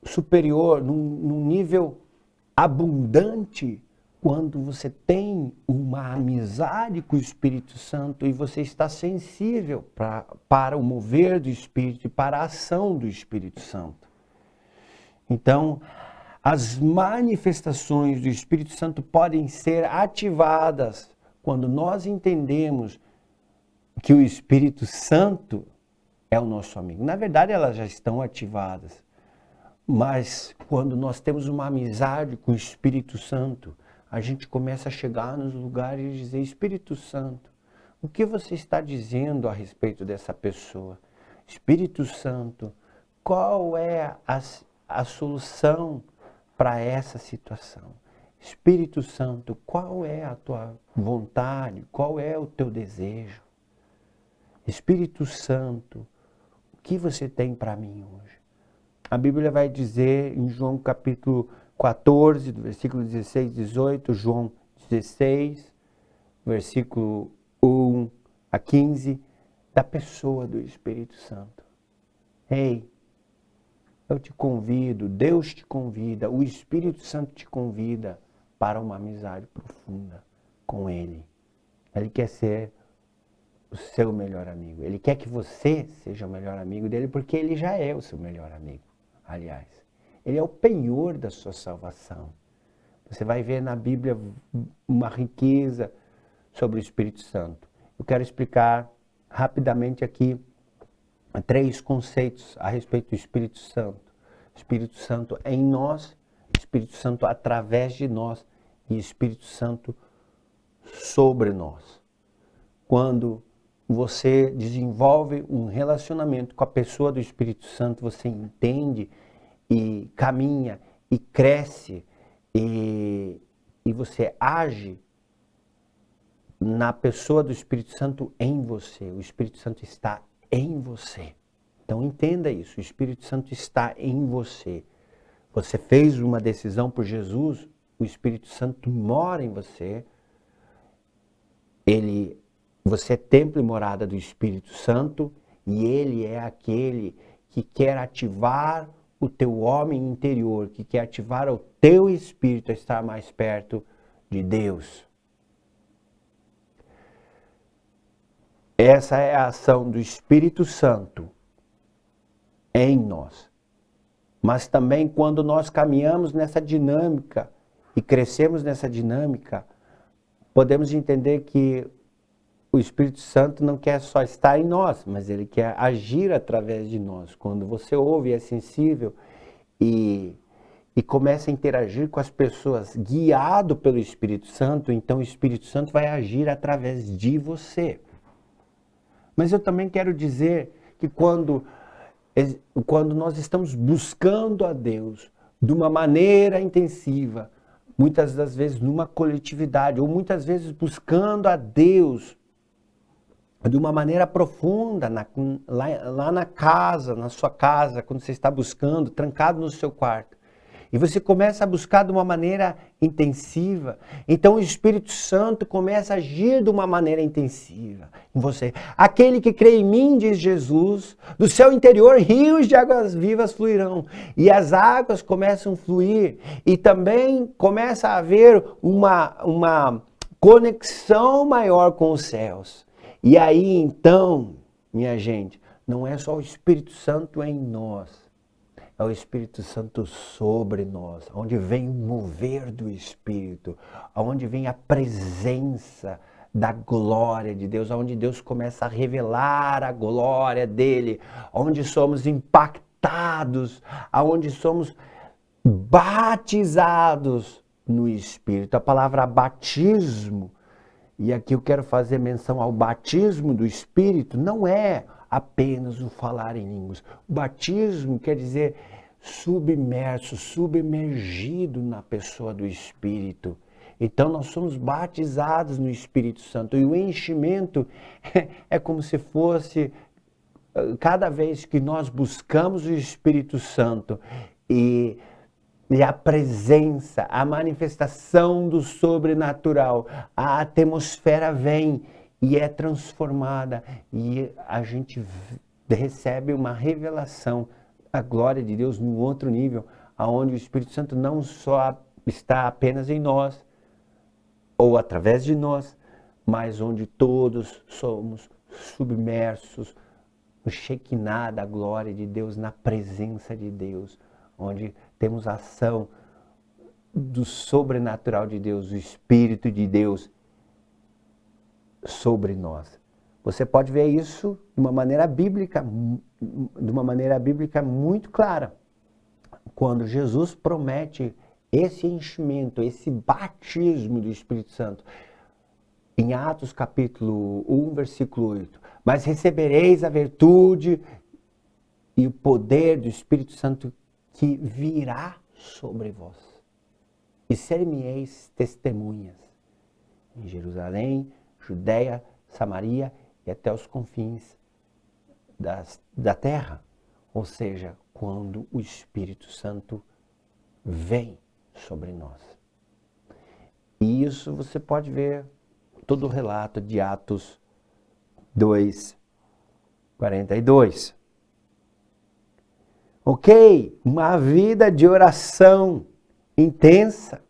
superior, num nível abundante, quando você tem uma amizade com o Espírito Santo e você está sensível para o mover do Espírito e para a ação do Espírito Santo. Então, as manifestações do Espírito Santo podem ser ativadas quando nós entendemos que o Espírito Santo é o nosso amigo. Na verdade, elas já estão ativadas. Mas quando nós temos uma amizade com o Espírito Santo, a gente começa a chegar nos lugares e dizer: Espírito Santo, o que você está dizendo a respeito dessa pessoa? Espírito Santo, qual é a solução para essa situação? Espírito Santo, qual é a tua vontade? Qual é o teu desejo? Espírito Santo, o que você tem para mim hoje? A Bíblia vai dizer em João capítulo 14, do versículo 16 e 18, João 16, versículo 1 a 15, da pessoa do Espírito Santo. Ei, eu te convido, Deus te convida, o Espírito Santo te convida para uma amizade profunda com Ele. Ele quer ser o seu melhor amigo. Ele quer que você seja o melhor amigo dele, porque ele já é o seu melhor amigo. Aliás, ele é o penhor da sua salvação. Você vai ver na Bíblia uma riqueza sobre o Espírito Santo. Eu quero explicar rapidamente aqui 3 conceitos a respeito do Espírito Santo. Espírito Santo em nós, Espírito Santo através de nós e Espírito Santo sobre nós. Quando você desenvolve um relacionamento com a pessoa do Espírito Santo, você entende e caminha e cresce e você age na pessoa do Espírito Santo em você. O Espírito Santo está em você. Então entenda isso, o Espírito Santo está em você. Você fez uma decisão por Jesus, o Espírito Santo mora em você. Você é templo e morada do Espírito Santo e ele é aquele que quer ativar o teu homem interior, que quer ativar o teu espírito a estar mais perto de Deus. Essa é a ação do Espírito Santo em nós. Mas também quando nós caminhamos nessa dinâmica e crescemos nessa dinâmica, podemos entender que o Espírito Santo não quer só estar em nós, mas ele quer agir através de nós. Quando você ouve, é sensível e começa a interagir com as pessoas guiado pelo Espírito Santo, então o Espírito Santo vai agir através de você. Mas eu também quero dizer que quando nós estamos buscando a Deus de uma maneira intensiva, muitas das vezes numa coletividade, ou muitas vezes buscando a Deus de uma maneira profunda, lá na casa, na sua casa, quando você está buscando, trancado no seu quarto. E você começa a buscar de uma maneira intensiva. Então o Espírito Santo começa a agir de uma maneira intensiva em você. Aquele que crê em mim, diz Jesus, do seu interior rios de águas vivas fluirão. E as águas começam a fluir. E também começa a haver uma conexão maior com os céus. E aí então, minha gente, não é só o Espírito Santo em nós. É o Espírito Santo sobre nós, onde vem o mover do Espírito, onde vem a presença da glória de Deus, onde Deus começa a revelar a glória dele, onde somos impactados, onde somos batizados no Espírito. A palavra batismo, e aqui eu quero fazer menção ao batismo do Espírito, não é apenas o falar em línguas. O batismo quer dizer submerso, submergido na pessoa do Espírito. Então nós somos batizados no Espírito Santo. E o enchimento é como se fosse, cada vez que nós buscamos o Espírito Santo e a presença, a manifestação do sobrenatural, a atmosfera vem e é transformada e a gente recebe uma revelação da glória de Deus num outro nível, onde o Espírito Santo não só está apenas em nós ou através de nós, mas onde todos somos submersos no Shekinah da glória de Deus, na presença de Deus, onde temos a ação do sobrenatural de Deus, o Espírito de Deus sobre nós. Você pode ver isso de uma maneira bíblica muito clara. Quando Jesus promete esse enchimento, esse batismo do Espírito Santo, em Atos capítulo 1, versículo 8. Mas recebereis a virtude e o poder do Espírito Santo que virá sobre vós. E ser-me-eis testemunhas em Jerusalém, Judeia, Samaria e até os confins da terra. Ou seja, quando o Espírito Santo vem sobre nós. E isso você pode ver todo o relato de Atos 2, 42. Ok? Uma vida de oração intensa,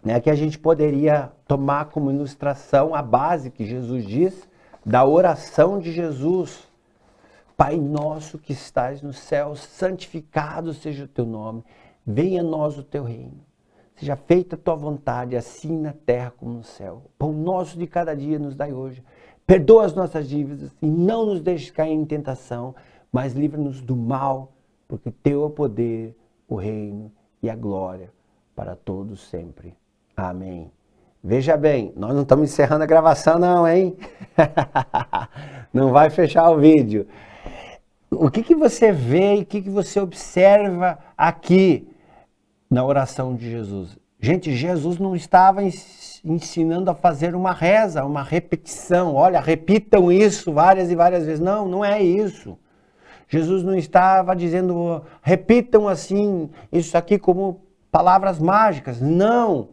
né, que a gente poderia tomar como ilustração a base que Jesus diz da oração de Jesus. Pai nosso que estás no céu, santificado seja o teu nome, venha a nós o teu reino. Seja feita a tua vontade, assim na terra como no céu. O pão nosso de cada dia nos dai hoje. Perdoa as nossas dívidas e não nos deixes cair em tentação, mas livra-nos do mal, porque teu é o poder, o reino e a glória para todos sempre. Amém. Veja bem, nós não estamos encerrando a gravação não, hein? Não vai fechar o vídeo. O que você vê e o que você observa aqui na oração de Jesus? Gente, Jesus não estava ensinando a fazer uma reza, uma repetição. Olha, repitam isso várias e várias vezes. Não, não é isso. Jesus não estava dizendo, repitam assim, isso aqui como palavras mágicas. Não.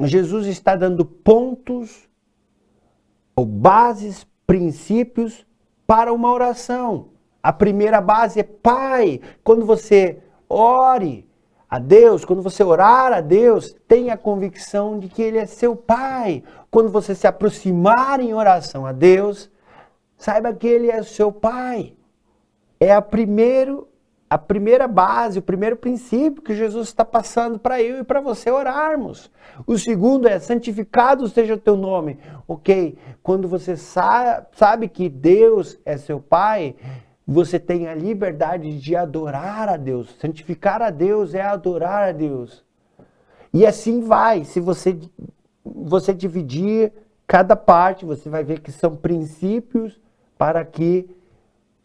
Jesus está dando pontos ou bases, princípios para uma oração. A primeira base é Pai. Quando você ore a Deus, quando você orar a Deus, tenha a convicção de que Ele é seu Pai. Quando você se aproximar em oração a Deus, saiba que Ele é o seu Pai. É a primeira base, o primeiro princípio que Jesus está passando para eu e para você orarmos. O segundo é, santificado seja o teu nome. Ok, quando você sabe que Deus é seu Pai, você tem a liberdade de adorar a Deus. Santificar a Deus é adorar a Deus. E assim vai. Se você dividir cada parte, você vai ver que são princípios para que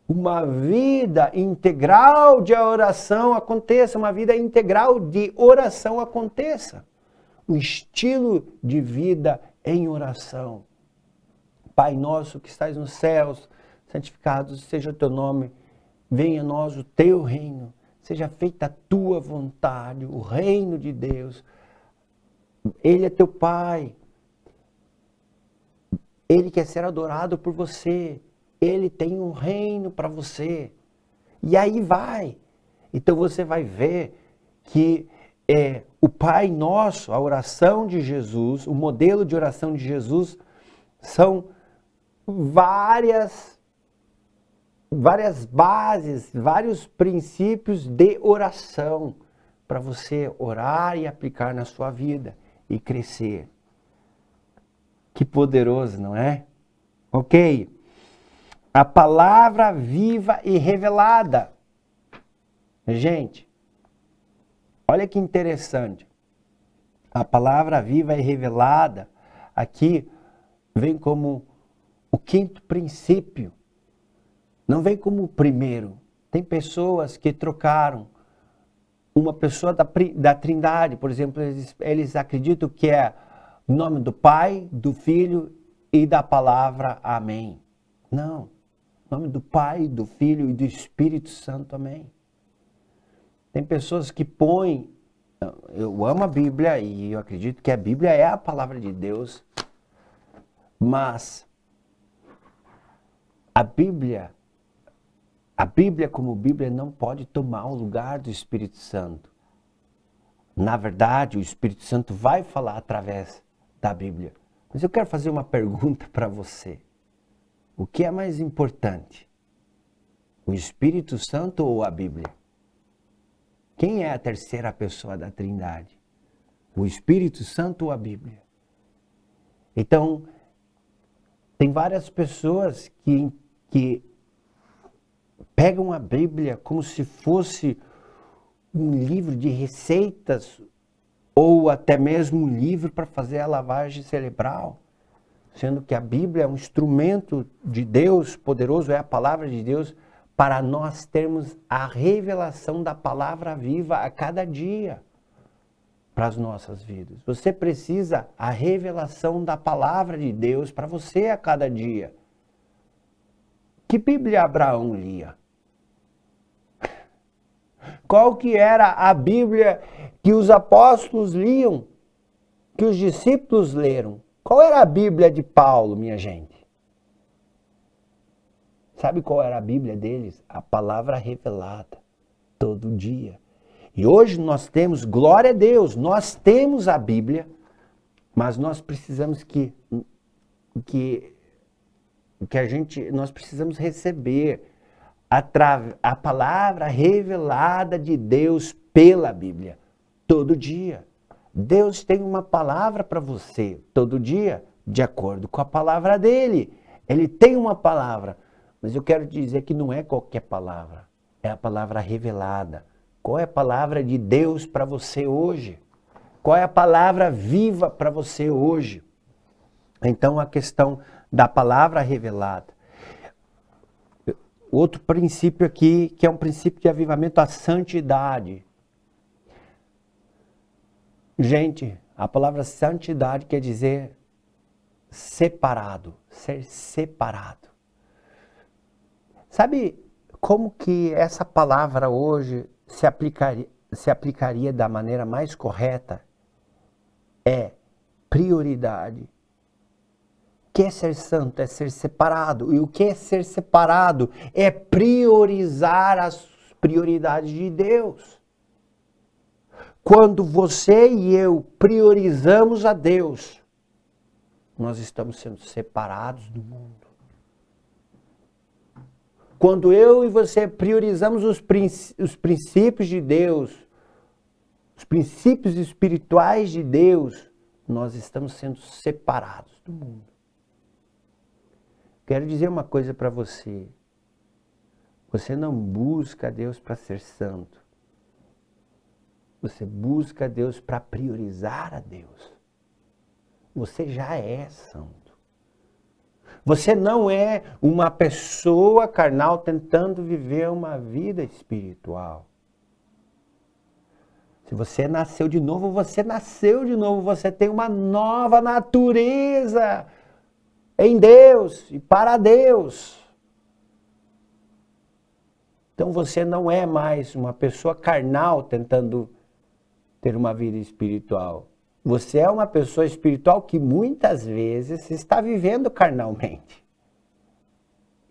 uma vida integral de oração aconteça. Uma vida integral de oração aconteça. Um estilo de vida em oração. Pai nosso que estás nos céus, santificado seja o teu nome, venha a nós o teu reino, seja feita a tua vontade, o reino de Deus. Ele é teu Pai, Ele quer ser adorado por você, Ele tem um reino para você. E aí vai. Então você vai ver que o Pai Nosso, a oração de Jesus, o modelo de oração de Jesus, são várias bases, vários princípios de oração para você orar e aplicar na sua vida e crescer. Que poderoso, não é? Ok. A palavra viva e revelada. Gente, olha que interessante. A palavra viva e revelada aqui vem como o quinto princípio. Não vem como o primeiro. Tem pessoas que trocaram uma pessoa da Trindade, por exemplo, eles acreditam que é o nome do Pai, do Filho e da palavra Amém. Não. O nome do Pai, do Filho e do Espírito Santo, amém. Tem pessoas que põem, eu amo a Bíblia e eu acredito que a Bíblia é a palavra de Deus, mas a Bíblia como Bíblia não pode tomar o lugar do Espírito Santo. Na verdade, o Espírito Santo vai falar através da Bíblia. Mas eu quero fazer uma pergunta para você. O que é mais importante? O Espírito Santo ou a Bíblia? Quem é a terceira pessoa da Trindade? O Espírito Santo ou a Bíblia? Então, Tem várias pessoas que pegam a Bíblia como se fosse um livro de receitas ou até mesmo um livro para fazer a lavagem cerebral, sendo que a Bíblia é um instrumento de Deus poderoso, é a palavra de Deus, para nós termos a revelação da palavra viva a cada dia para as nossas vidas. Você precisa a revelação da palavra de Deus para você a cada dia. Que Bíblia Abraão lia? Qual que era a Bíblia que os apóstolos liam, que os discípulos leram? Qual era a Bíblia de Paulo, minha gente? Sabe qual era a Bíblia deles? A palavra revelada, todo dia. E hoje nós temos, glória a Deus, nós temos a Bíblia, mas nós precisamos nós precisamos receber a palavra revelada de Deus pela Bíblia, todo dia. Deus tem uma palavra para você, todo dia, de acordo com a palavra dele. Ele tem uma palavra, mas eu quero dizer que não é qualquer palavra, é a palavra revelada. Qual é a palavra de Deus para você hoje? Qual é a palavra viva para você hoje? Então, a questão da palavra revelada. Outro princípio aqui, que é um princípio de avivamento, a santidade. Gente, a palavra santidade quer dizer separado, ser separado. Sabe como que essa palavra hoje se aplicaria da maneira mais correta? É prioridade. O que é ser santo? É ser separado. E o que é ser separado? É priorizar as prioridades de Deus. Quando você e eu priorizamos a Deus, nós estamos sendo separados do mundo. Quando eu e você priorizamos os princípios de Deus, os princípios espirituais de Deus, nós estamos sendo separados do mundo. Quero dizer uma coisa para você. Você não busca Deus para ser santo. Você busca Deus para priorizar a Deus. Você já é santo. Você não é uma pessoa carnal tentando viver uma vida espiritual. Se você nasceu de novo, você nasceu de novo. Você tem uma nova natureza em Deus e para Deus. Então você não é mais uma pessoa carnal tentando ter uma vida espiritual. Você é uma pessoa espiritual que muitas vezes está vivendo carnalmente.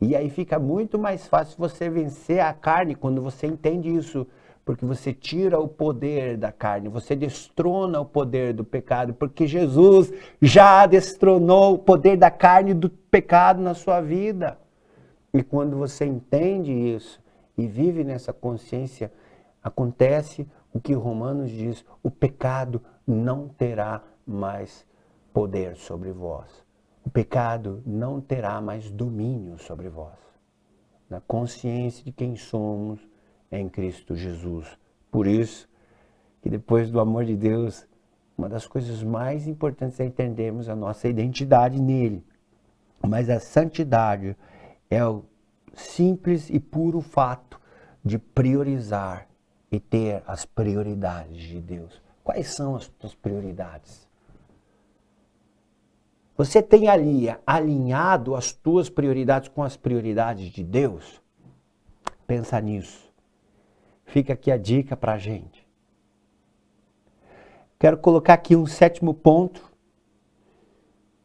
E aí fica muito mais fácil você vencer a carne quando você entende isso. Porque você tira o poder da carne, você destrona o poder do pecado. Porque Jesus já destronou o poder da carne e do pecado na sua vida. E quando você entende isso e vive nessa consciência, acontece o que Romanos diz: o pecado não terá mais poder sobre vós. O pecado não terá mais domínio sobre vós. Na consciência de quem somos em Cristo Jesus. Por isso que depois do amor de Deus, uma das coisas mais importantes é entendermos a nossa identidade nele. Mas a santidade é o simples e puro fato de priorizar e ter as prioridades de Deus. Quais são as tuas prioridades? Você tem alinhado as tuas prioridades com as prioridades de Deus? Pensa nisso. Fica aqui a dica para a gente. Quero colocar aqui um sétimo ponto.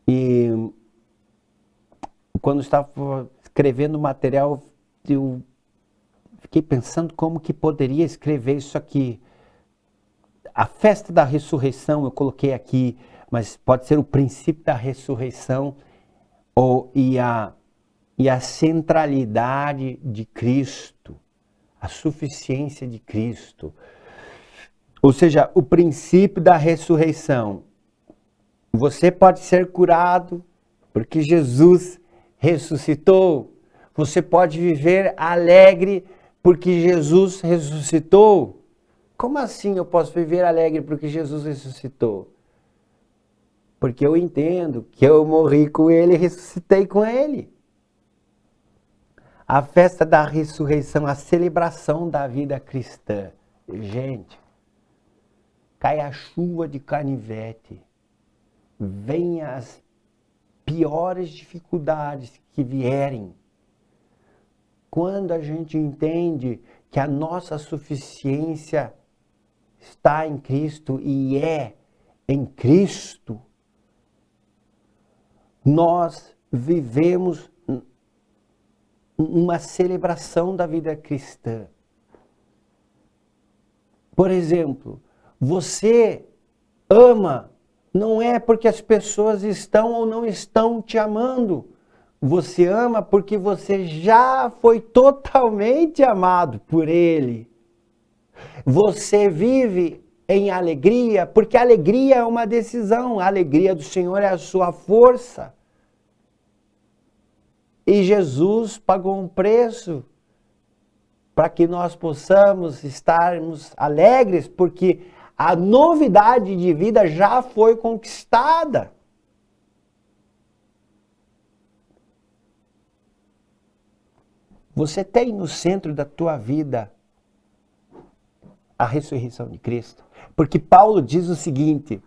E quando estava escrevendo o material, eu fiquei pensando como que poderia escrever isso aqui. A festa da ressurreição eu coloquei aqui, mas pode ser o princípio da ressurreição e a centralidade de Cristo, a suficiência de Cristo. Ou seja, o princípio da ressurreição. Você pode ser curado porque Jesus ressuscitou. Você pode viver alegre porque Jesus ressuscitou. Como assim eu posso viver alegre porque Jesus ressuscitou? Porque eu entendo que eu morri com Ele e ressuscitei com Ele. A festa da ressurreição, a celebração da vida cristã. Gente, cai a chuva de canivete, vem as piores dificuldades que vierem. Quando a gente entende que a nossa suficiência está em Cristo e é em Cristo, nós vivemos uma celebração da vida cristã. Por exemplo, você ama, não é porque as pessoas estão ou não estão te amando. Você ama porque você já foi totalmente amado por Ele. Você vive em alegria, porque a alegria é uma decisão. A alegria do Senhor é a sua força. E Jesus pagou um preço para que nós possamos estarmos alegres, porque a novidade de vida já foi conquistada. Você tem no centro da tua vida a ressurreição de Cristo. Porque Paulo diz o seguinte: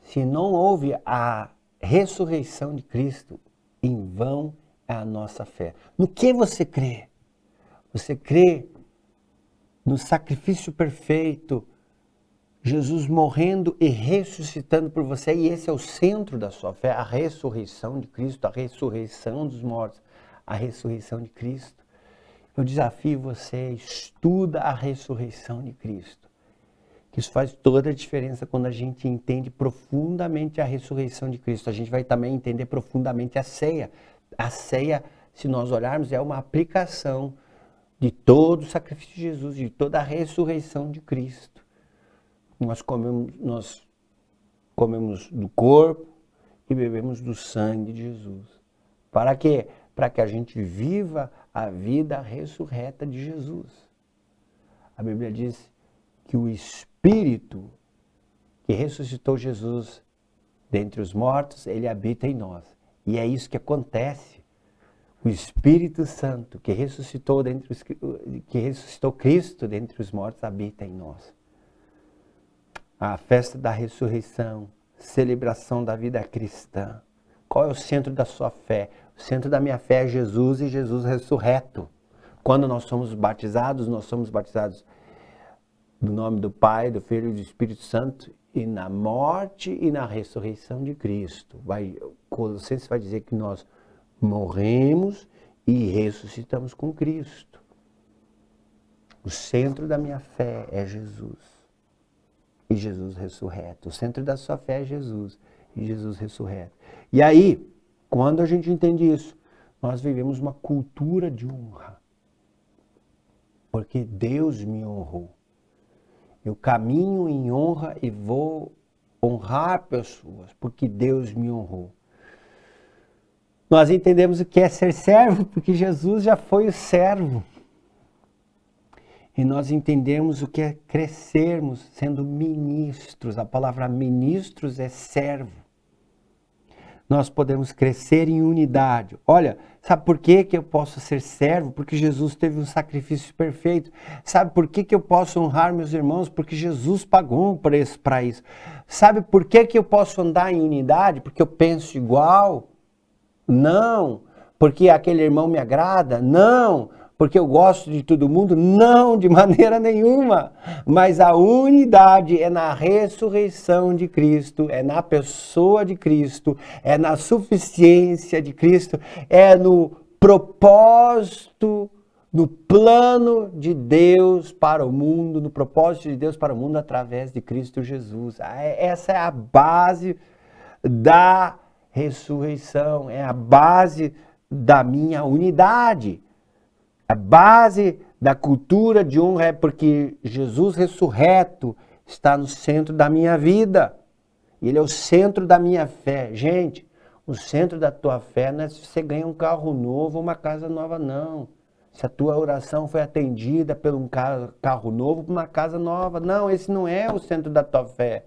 se não houve a ressurreição de Cristo, em vão é a nossa fé. No que você crê? Você crê no sacrifício perfeito, Jesus morrendo e ressuscitando por você, e esse é o centro da sua fé, a ressurreição de Cristo, a ressurreição dos mortos, a ressurreição de Cristo. Eu desafio você, estuda a ressurreição de Cristo. Que isso faz toda a diferença quando a gente entende profundamente a ressurreição de Cristo. A gente vai também entender profundamente a ceia. A ceia, se nós olharmos, é uma aplicação de todo o sacrifício de Jesus, de toda a ressurreição de Cristo. Nós comemos do corpo e bebemos do sangue de Jesus. Para quê? Para que a gente viva a vida ressurreta de Jesus. A Bíblia diz que o Espírito que ressuscitou Jesus dentre os mortos, ele habita em nós. E é isso que acontece. O Espírito Santo que ressuscitou Cristo dentre os mortos habita em nós. A festa da ressurreição, celebração da vida cristã. Qual é o centro da sua fé? O centro da minha fé é Jesus e Jesus ressurreto. Quando nós somos batizados no nome do Pai, do Filho e do Espírito Santo, e na morte e na ressurreição de Cristo. Colossenses vai dizer que nós morremos e ressuscitamos com Cristo. O centro da minha fé é Jesus e Jesus ressurreto. O centro da sua fé é Jesus e Jesus ressurreto. E aí, quando a gente entende isso, nós vivemos uma cultura de honra. Porque Deus me honrou. Eu caminho em honra e vou honrar pessoas, porque Deus me honrou. Nós entendemos o que é ser servo, porque Jesus já foi o servo. E nós entendemos o que é crescermos sendo ministros. A palavra ministros é servo. Nós podemos crescer em unidade. Olha, sabe por que eu posso ser servo? Porque Jesus teve um sacrifício perfeito. Sabe por que eu posso honrar meus irmãos? Porque Jesus pagou um preço para isso. Sabe por que eu posso andar em unidade? Porque eu penso igual? Não. Porque aquele irmão me agrada? Não. Porque eu gosto de todo mundo? Não, de maneira nenhuma. Mas a unidade é na ressurreição de Cristo, é na pessoa de Cristo, é na suficiência de Cristo, é no propósito, no plano de Deus para o mundo, no propósito de Deus para o mundo através de Cristo Jesus. Essa é a base da ressurreição, é a base da minha unidade. A base da cultura de honra é porque Jesus ressurreto está no centro da minha vida. E Ele é o centro da minha fé. Gente, o centro da tua fé não é se você ganha um carro novo ou uma casa nova, não. Se a tua oração foi atendida por um carro novo, por uma casa nova. Não, esse não é o centro da tua fé.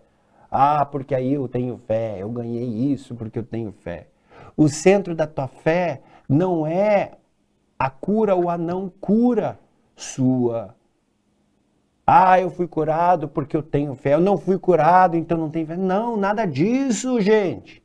Ah, porque aí eu tenho fé, eu ganhei isso porque eu tenho fé. O centro da tua fé não é a cura ou a não cura sua. Ah, eu fui curado porque eu tenho fé. Eu não fui curado, então não tenho fé. Não, nada disso, gente.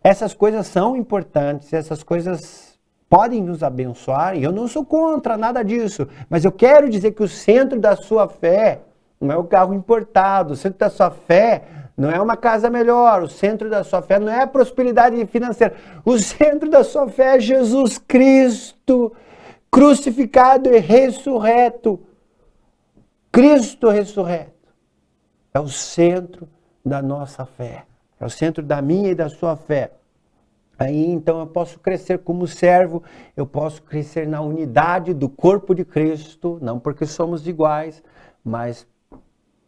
Essas coisas são importantes, essas coisas podem nos abençoar, e eu não sou contra nada disso. Mas eu quero dizer que o centro da sua fé não é o carro importado, o centro da sua fé não é uma casa melhor, o centro da sua fé não é a prosperidade financeira. O centro da sua fé é Jesus Cristo, crucificado e ressurreto. Cristo ressurreto é o centro da nossa fé, é o centro da minha e da sua fé. Aí então eu posso crescer como servo, eu posso crescer na unidade do corpo de Cristo, não porque somos iguais, mas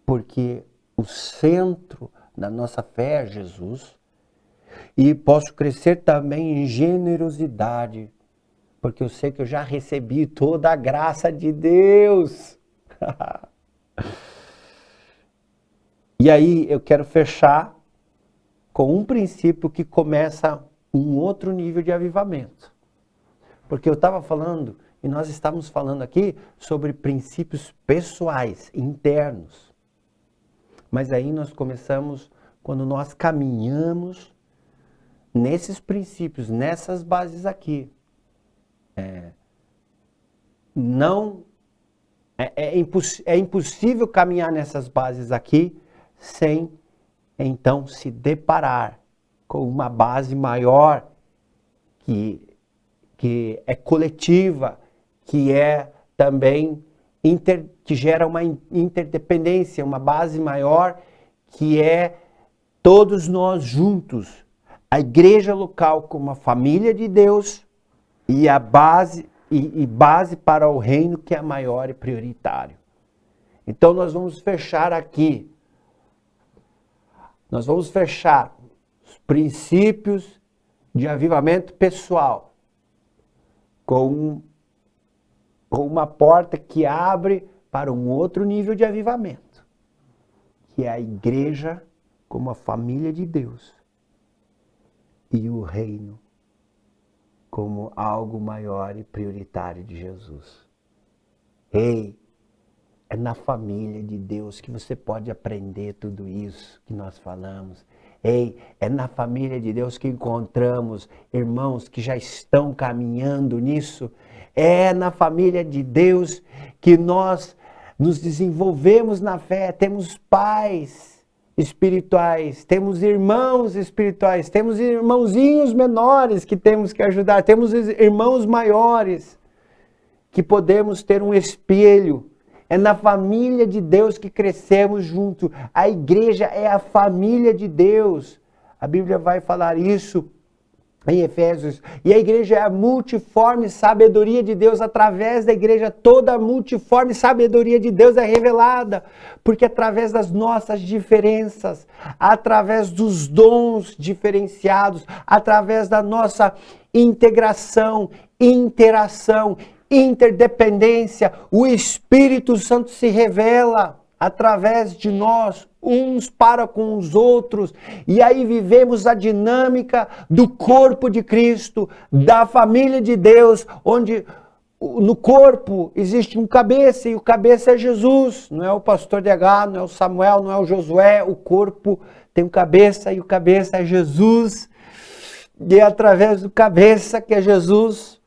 porque o centro da nossa fé é Jesus. E posso crescer também em generosidade, porque eu sei que eu já recebi toda a graça de Deus. E aí eu quero fechar com um princípio que começa um outro nível de avivamento. Porque eu estava falando, e nós estávamos falando aqui sobre princípios pessoais, internos. Mas aí nós começamos, quando nós caminhamos nesses princípios, nessas bases aqui. É impossível caminhar nessas bases aqui sem, então, se deparar com uma base maior que é coletiva, que é também que gera uma interdependência, uma base maior, que é todos nós juntos, a igreja local como a família de Deus e a base para o reino que é maior e prioritário. Então nós vamos fechar aqui. Nós vamos fechar os princípios de avivamento pessoal com uma porta que abre para um outro nível de avivamento, que é a igreja como a família de Deus e o reino como algo maior e prioritário de Jesus. Ei, é na família de Deus que você pode aprender tudo isso que nós falamos. Ei, é na família de Deus que encontramos irmãos que já estão caminhando nisso. É na família de Deus que nós nos desenvolvemos na fé. Temos pais espirituais, temos irmãos espirituais, temos irmãozinhos menores que temos que ajudar, temos irmãos maiores que podemos ter um espelho. É na família de Deus que crescemos junto. A igreja é a família de Deus. A Bíblia vai falar isso em Efésios. E a igreja é a multiforme sabedoria de Deus. Através da igreja, toda a multiforme sabedoria de Deus é revelada. Porque através das nossas diferenças, através dos dons diferenciados, através da nossa integração, interação, interdependência, o Espírito Santo se revela através de nós, uns para com os outros, e aí vivemos a dinâmica do corpo de Cristo, da família de Deus, onde no corpo existe um cabeça, e o cabeça é Jesus, não é o pastor DH, não é o Samuel, não é o Josué, o corpo tem um cabeça, e o cabeça é Jesus, e é através do cabeça que é Jesus,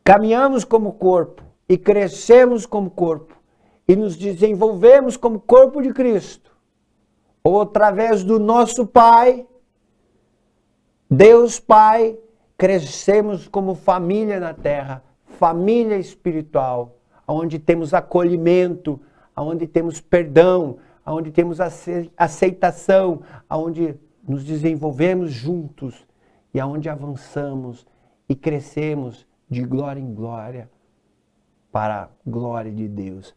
caminhamos como corpo e crescemos como corpo e nos desenvolvemos como corpo de Cristo. Ou através do nosso Pai, Deus Pai, crescemos como família na terra, família espiritual, onde temos acolhimento, onde temos perdão, onde temos aceitação, onde nos desenvolvemos juntos e onde avançamos e crescemos de glória em glória, para a glória de Deus.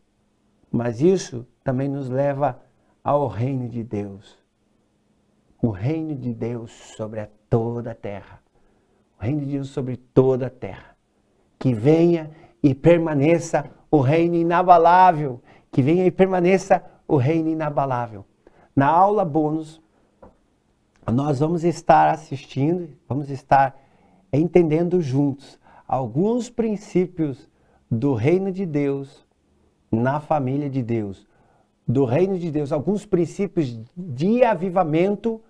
Mas isso também nos leva ao reino de Deus. O reino de Deus sobre toda a terra. O reino de Deus sobre toda a terra. Que venha e permaneça o reino inabalável. Que venha e permaneça o reino inabalável. Na aula bônus, nós vamos estar assistindo, vamos estar entendendo juntos alguns princípios do reino de Deus na família de Deus. Do reino de Deus, alguns princípios de avivamento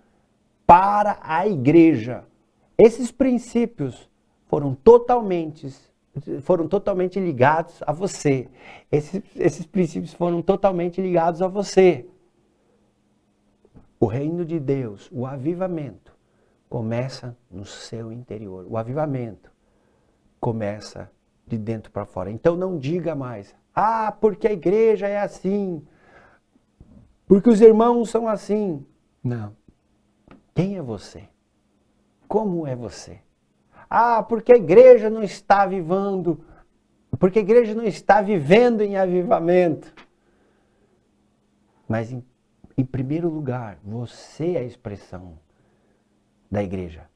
para a igreja. Esses princípios foram totalmente ligados a você. Esses princípios foram totalmente ligados a você. O reino de Deus, o avivamento, começa no seu interior. O avivamento começa de dentro para fora. Então não diga mais, porque a igreja é assim, porque os irmãos são assim. Não. Quem é você? Como é você? Porque a igreja não está avivando, porque a igreja não está vivendo em avivamento. Mas em primeiro lugar, você é a expressão da igreja.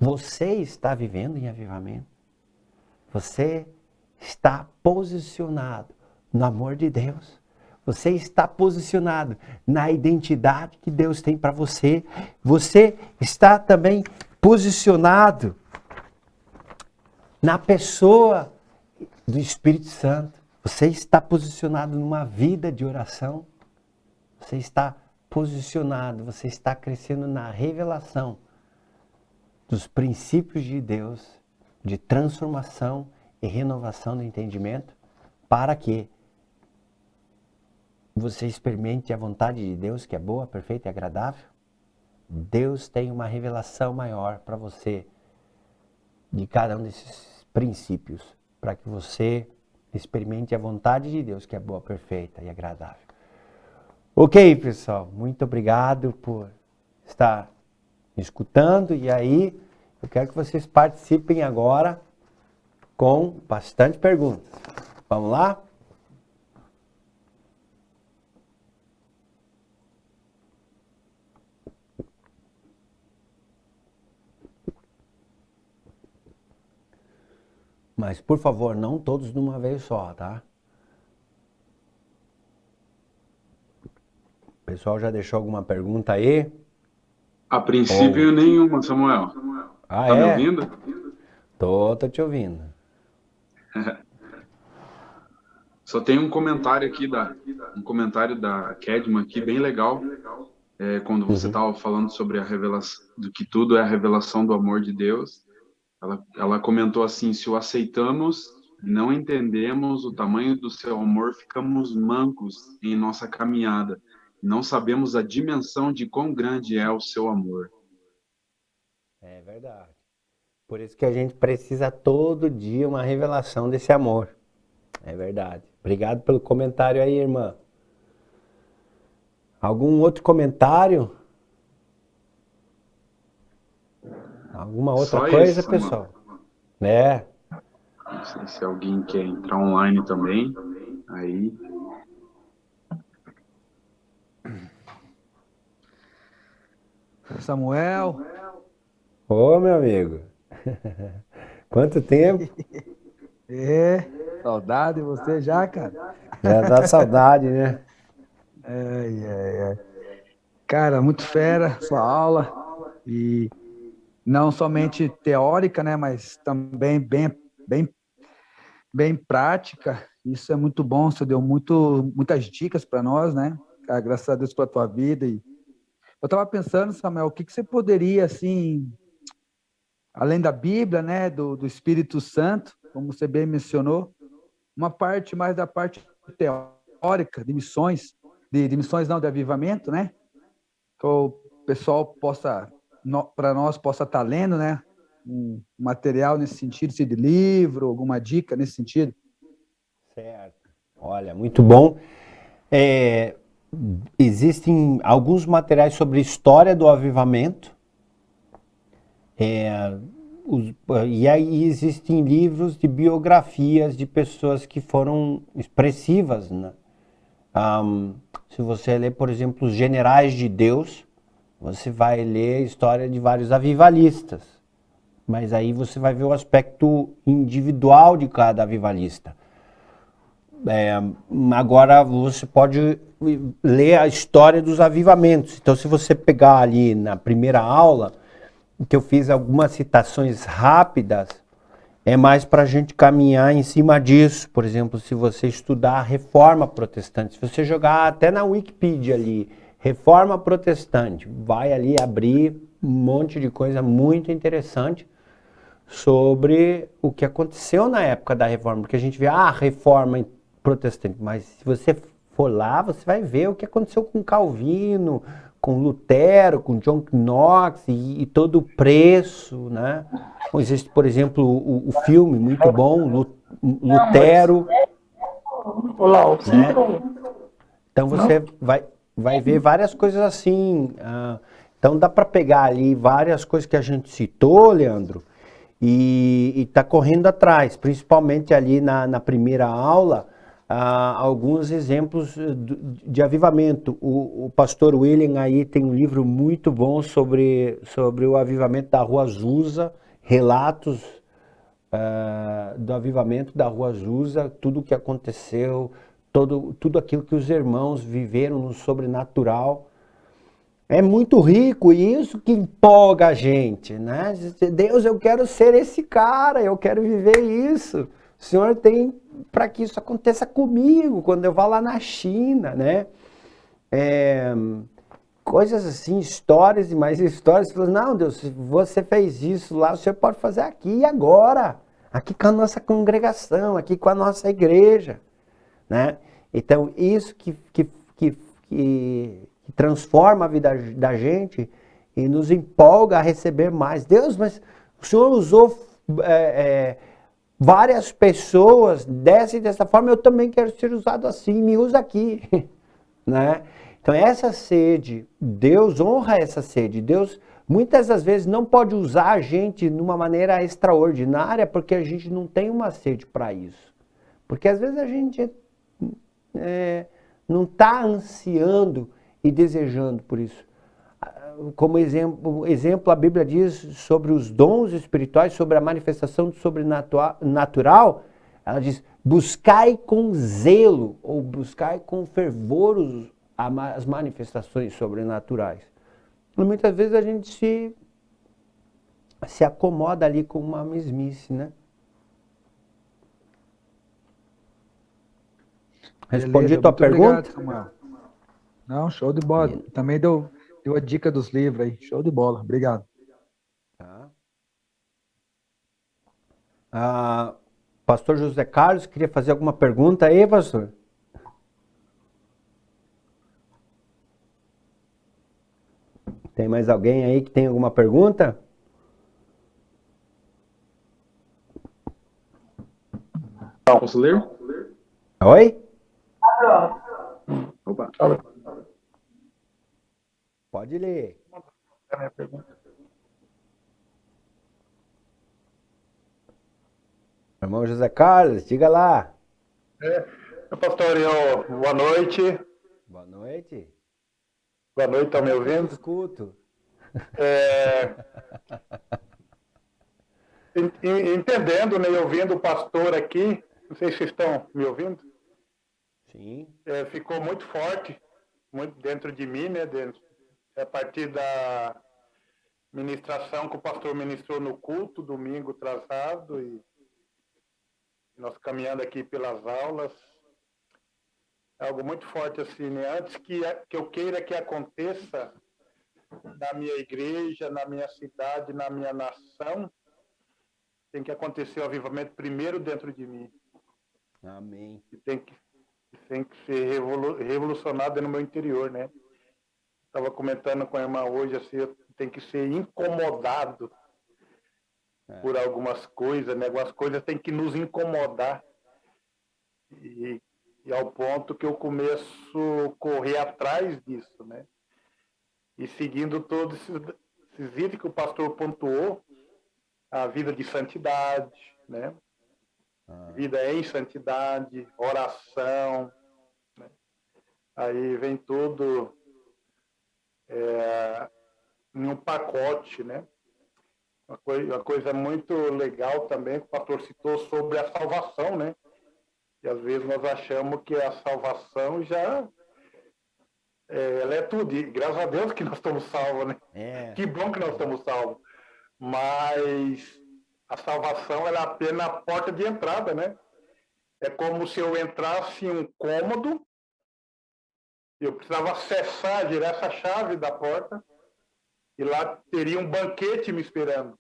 Você está vivendo em avivamento. Você está posicionado no amor de Deus. Você está posicionado na identidade que Deus tem para você. Você está também posicionado na pessoa do Espírito Santo. Você está posicionado numa vida de oração. Você está posicionado, você está crescendo na revelação dos princípios de Deus, de transformação e renovação do entendimento, para que você experimente a vontade de Deus, que é boa, perfeita e agradável. Deus tem uma revelação maior para você de cada um desses princípios, para que você experimente a vontade de Deus, que é boa, perfeita e agradável. Ok, pessoal, muito obrigado por estar me escutando. E aí, eu quero que vocês participem agora com bastante perguntas. Vamos lá? Mas, por favor, não todos de uma vez só, tá? O pessoal já deixou alguma pergunta aí? A princípio, nenhuma, Samuel. Tá me É? ouvindo? Tô te ouvindo. Só tem um comentário aqui da Kedma aqui, bem legal. Quando você estava falando sobre a revelação, do que tudo é a revelação do amor de Deus. Ela comentou assim: se o aceitamos, não entendemos o tamanho do seu amor, ficamos mancos em nossa caminhada. Não sabemos a dimensão de quão grande é o seu amor. É verdade. Por isso que a gente precisa todo dia uma revelação desse amor. É verdade. Obrigado pelo comentário aí, irmã. Algum outro comentário? Alguma outra Só coisa, esse, pessoal? Samuel. Não sei se alguém quer entrar online também. Aí. Samuel. Ô, meu amigo. Quanto tempo? Saudade de você já, cara. Já dá saudade, né? Ai. Cara, muito fera sua aula. E não somente teórica, né, mas também bem prática. Isso é muito bom, você deu muitas dicas para nós, né? Cara, graças a Deus pela tua vida. E eu estava pensando, Samuel, o que você poderia, assim, além da Bíblia, né, do Espírito Santo, como você bem mencionou, uma parte mais da parte teórica de missões, de missões não, de avivamento, né? Que o pessoal possa, para nós, possa estar lendo, né? Um material nesse sentido, se de livro, alguma dica nesse sentido. Certo. Olha, muito bom. Existem alguns materiais sobre história do avivamento. E aí existem livros de biografias de pessoas que foram expressivas, né, Se você ler, por exemplo, Os Generais de Deus, você vai ler a história de vários avivalistas. Mas aí você vai ver o aspecto individual de cada avivalista. Agora você pode ler a história dos avivamentos. Então, se você pegar ali na primeira aula, que eu fiz algumas citações rápidas, é mais para a gente caminhar em cima disso. Por exemplo, se você estudar a Reforma Protestante, se você jogar até na Wikipedia ali, Reforma Protestante, vai ali abrir um monte de coisa muito interessante sobre o que aconteceu na época da Reforma. Porque a gente vê a Reforma Protestante, mas se você for lá, você vai ver o que aconteceu com Calvino, com Lutero, com John Knox e todo o preço, né? Existe, por exemplo, o filme muito bom, Lutero, né? Então você vai ver várias coisas assim. Então dá para pegar ali várias coisas que a gente citou, Leandro, e tá correndo atrás, principalmente ali na primeira aula, alguns exemplos de avivamento. O pastor William aí tem um livro muito bom sobre o avivamento da Rua Azusa, relatos do avivamento da Rua Azusa, tudo o que aconteceu, tudo aquilo que os irmãos viveram no sobrenatural. É muito rico e isso que empolga a gente, né? Deus, eu quero ser esse cara, eu quero viver isso. O Senhor tem para que isso aconteça comigo quando eu vá lá na China, né? Coisas assim, histórias e mais histórias. Não, Deus, se você fez isso lá, o Senhor pode fazer aqui e agora. Aqui com a nossa congregação, aqui com a nossa igreja, né? Então, isso que transforma a vida da gente e nos empolga a receber mais. Deus, mas o Senhor usou várias pessoas dessa forma, eu também quero ser usado assim, me usa aqui, né? Então essa sede, Deus honra essa sede, Deus muitas das vezes não pode usar a gente de uma maneira extraordinária porque a gente não tem uma sede para isso. Porque às vezes a gente não está ansiando e desejando por isso. Como exemplo, a Bíblia diz sobre os dons espirituais, sobre a manifestação do sobrenatural, ela diz, buscai com zelo, ou buscai com fervor as manifestações sobrenaturais. E muitas vezes a gente se acomoda ali com uma mesmice, né? Respondi a tua pergunta? Obrigado, Samuel. Não, show de bola. Também deu a dica dos livros aí. Show de bola. Obrigado. Pastor José Carlos, queria fazer alguma pergunta aí, pastor? Tem mais alguém aí que tem alguma pergunta? Posso ler? Oi? Opa. Pode ler. Irmão José Carlos, diga lá. Pastor, boa noite. Boa noite. Boa noite, estão me ouvindo? Eu escuto. Entendendo, né, e ouvindo o pastor aqui, não sei se vocês estão me ouvindo. Sim. Ficou muito forte, muito dentro de mim, né, a partir da ministração que o pastor ministrou no culto, domingo atrasado, e nós caminhando aqui pelas aulas. É algo muito forte assim, né? Antes que eu queira que aconteça na minha igreja, na minha cidade, na minha nação, tem que acontecer o avivamento primeiro dentro de mim. Amém. E tem que ser revolucionado no meu interior, né? Estava comentando com a irmã hoje, assim, eu tenho que ser incomodado por algumas coisas, né? Algumas coisas têm que nos incomodar. E ao ponto que eu começo a correr atrás disso, né? E seguindo todos esses itens que o pastor pontuou, a vida de santidade, né? Vida em santidade, oração, né? Aí vem tudo em um pacote, né? Uma coisa muito legal também que o pastor citou sobre a salvação, né? E às vezes nós achamos que a salvação já ela é tudo. E graças a Deus que nós estamos salvos, né? Que bom que nós estamos salvos. Mas a salvação ela é apenas a porta de entrada, né? É como se eu entrasse em um cômodo, eu precisava acessar, girar essa chave da porta, e lá teria um banquete me esperando.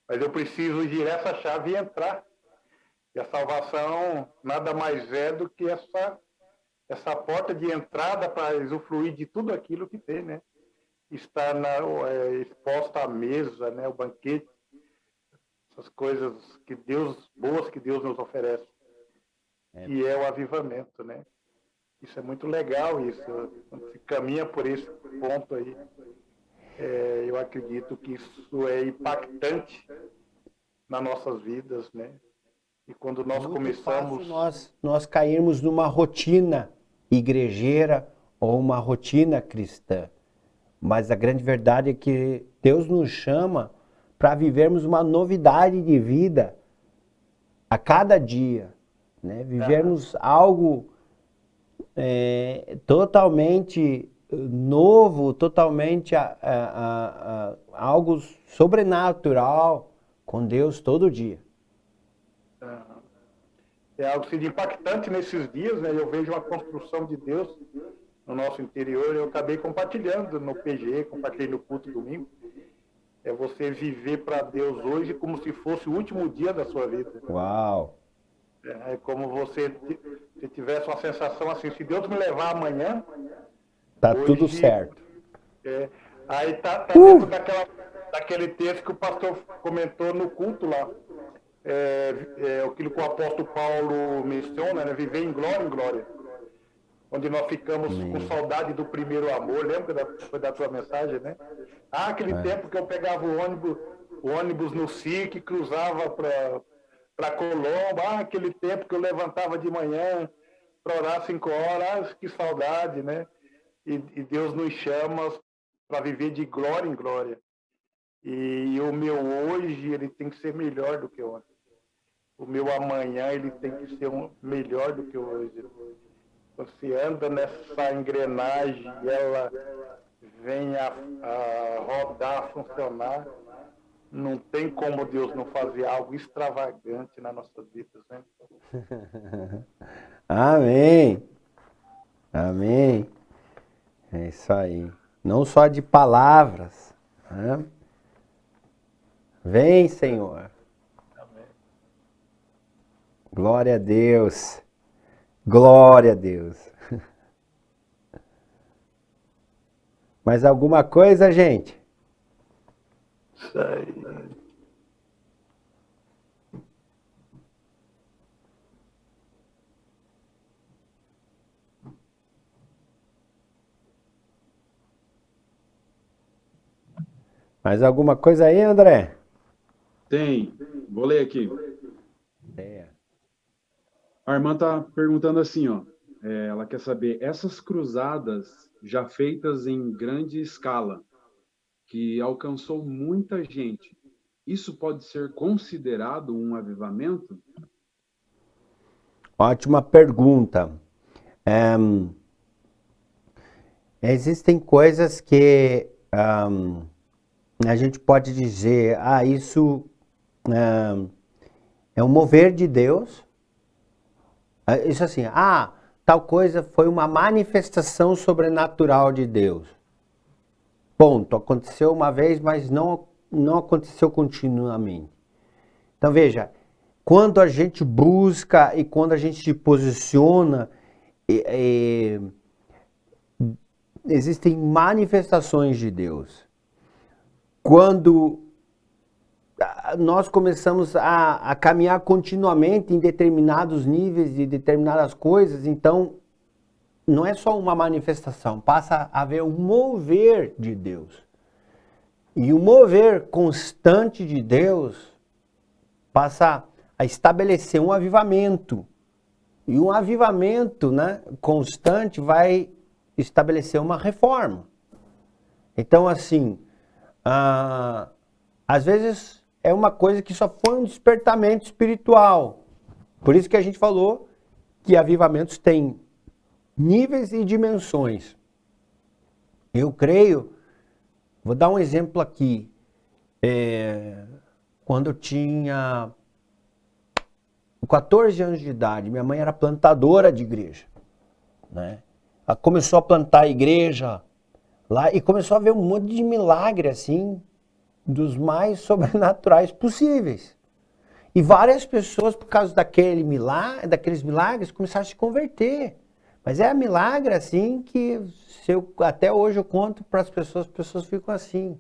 Mas eu preciso girar essa chave e entrar. E a salvação nada mais é do que essa porta de entrada para usufruir de tudo aquilo que tem, né? Está exposta à mesa, né? O banquete, essas coisas boas que Deus nos oferece. E é o avivamento, né? Isso é muito legal, isso. Quando se caminha por esse ponto aí, eu acredito que isso é impactante nas nossas vidas, né? E quando nós começamos... Nós cairmos numa rotina igrejeira ou uma rotina cristã. Mas a grande verdade é que Deus nos chama para vivermos uma novidade de vida a cada dia, né? Vivermos algo totalmente novo, totalmente algo sobrenatural com Deus todo dia. É algo assim, impactante nesses dias, né? Eu vejo uma construção de Deus no nosso interior. Eu acabei compartilhando no PG, compartilhei no culto domingo. É você viver para Deus hoje como se fosse o último dia da sua vida. Uau! É como se tivesse uma sensação assim, se Deus me levar amanhã... Tá hoje, tudo certo. Aí tá dentro daquele texto que o pastor comentou no culto lá. Aquilo que o apóstolo Paulo menciona, né? Viver em glória, onde nós ficamos com saudade do primeiro amor. Lembra foi da tua mensagem, né? Aquele tempo que eu pegava o ônibus no SIC, cruzava para Colombo, aquele tempo que eu levantava de manhã para orar 5 horas, que saudade, né? E Deus nos chama para viver de glória em glória. E o meu hoje, ele tem que ser melhor do que ontem. O meu amanhã, ele tem que ser melhor do que hoje. Quando você anda nessa engrenagem e ela vem a rodar, a funcionar, não tem como Deus não fazer algo extravagante nas nossas vidas, né? Amém. Amém. É isso aí. Não só de palavras, né? Vem, Senhor. Amém. Glória a Deus. Glória a Deus. Mais alguma coisa, gente? Isso aí. Mais alguma coisa aí, André? Tem. Vou ler aqui. A irmã está perguntando assim, ó. Ela quer saber, essas cruzadas já feitas em grande escala, que alcançou muita gente, isso pode ser considerado um avivamento? Ótima pergunta. Existem coisas que a gente pode dizer, isso é um mover de Deus. Isso assim, tal coisa foi uma manifestação sobrenatural de Deus. Ponto. Aconteceu uma vez, mas não aconteceu continuamente. Então veja, quando a gente busca e quando a gente se posiciona, existem manifestações de Deus. Quando nós começamos a caminhar continuamente em determinados níveis de determinadas coisas, então não é só uma manifestação, passa a haver um mover de Deus. E o mover constante de Deus passa a estabelecer um avivamento E um avivamento, né, constante vai estabelecer uma reforma. Então, assim, às vezes é uma coisa que só foi um despertamento espiritual. Por isso que a gente falou que avivamentos têm níveis e dimensões. Eu creio, vou dar um exemplo aqui. Quando eu tinha 14 anos de idade, minha mãe era plantadora de igreja, né? Ela começou a plantar a igreja lá e começou a ver um monte de milagre, assim, dos mais sobrenaturais possíveis. E várias pessoas, por causa daqueles milagres, começaram a se converter. Mas é milagre, assim, que até hoje eu conto para as pessoas ficam assim.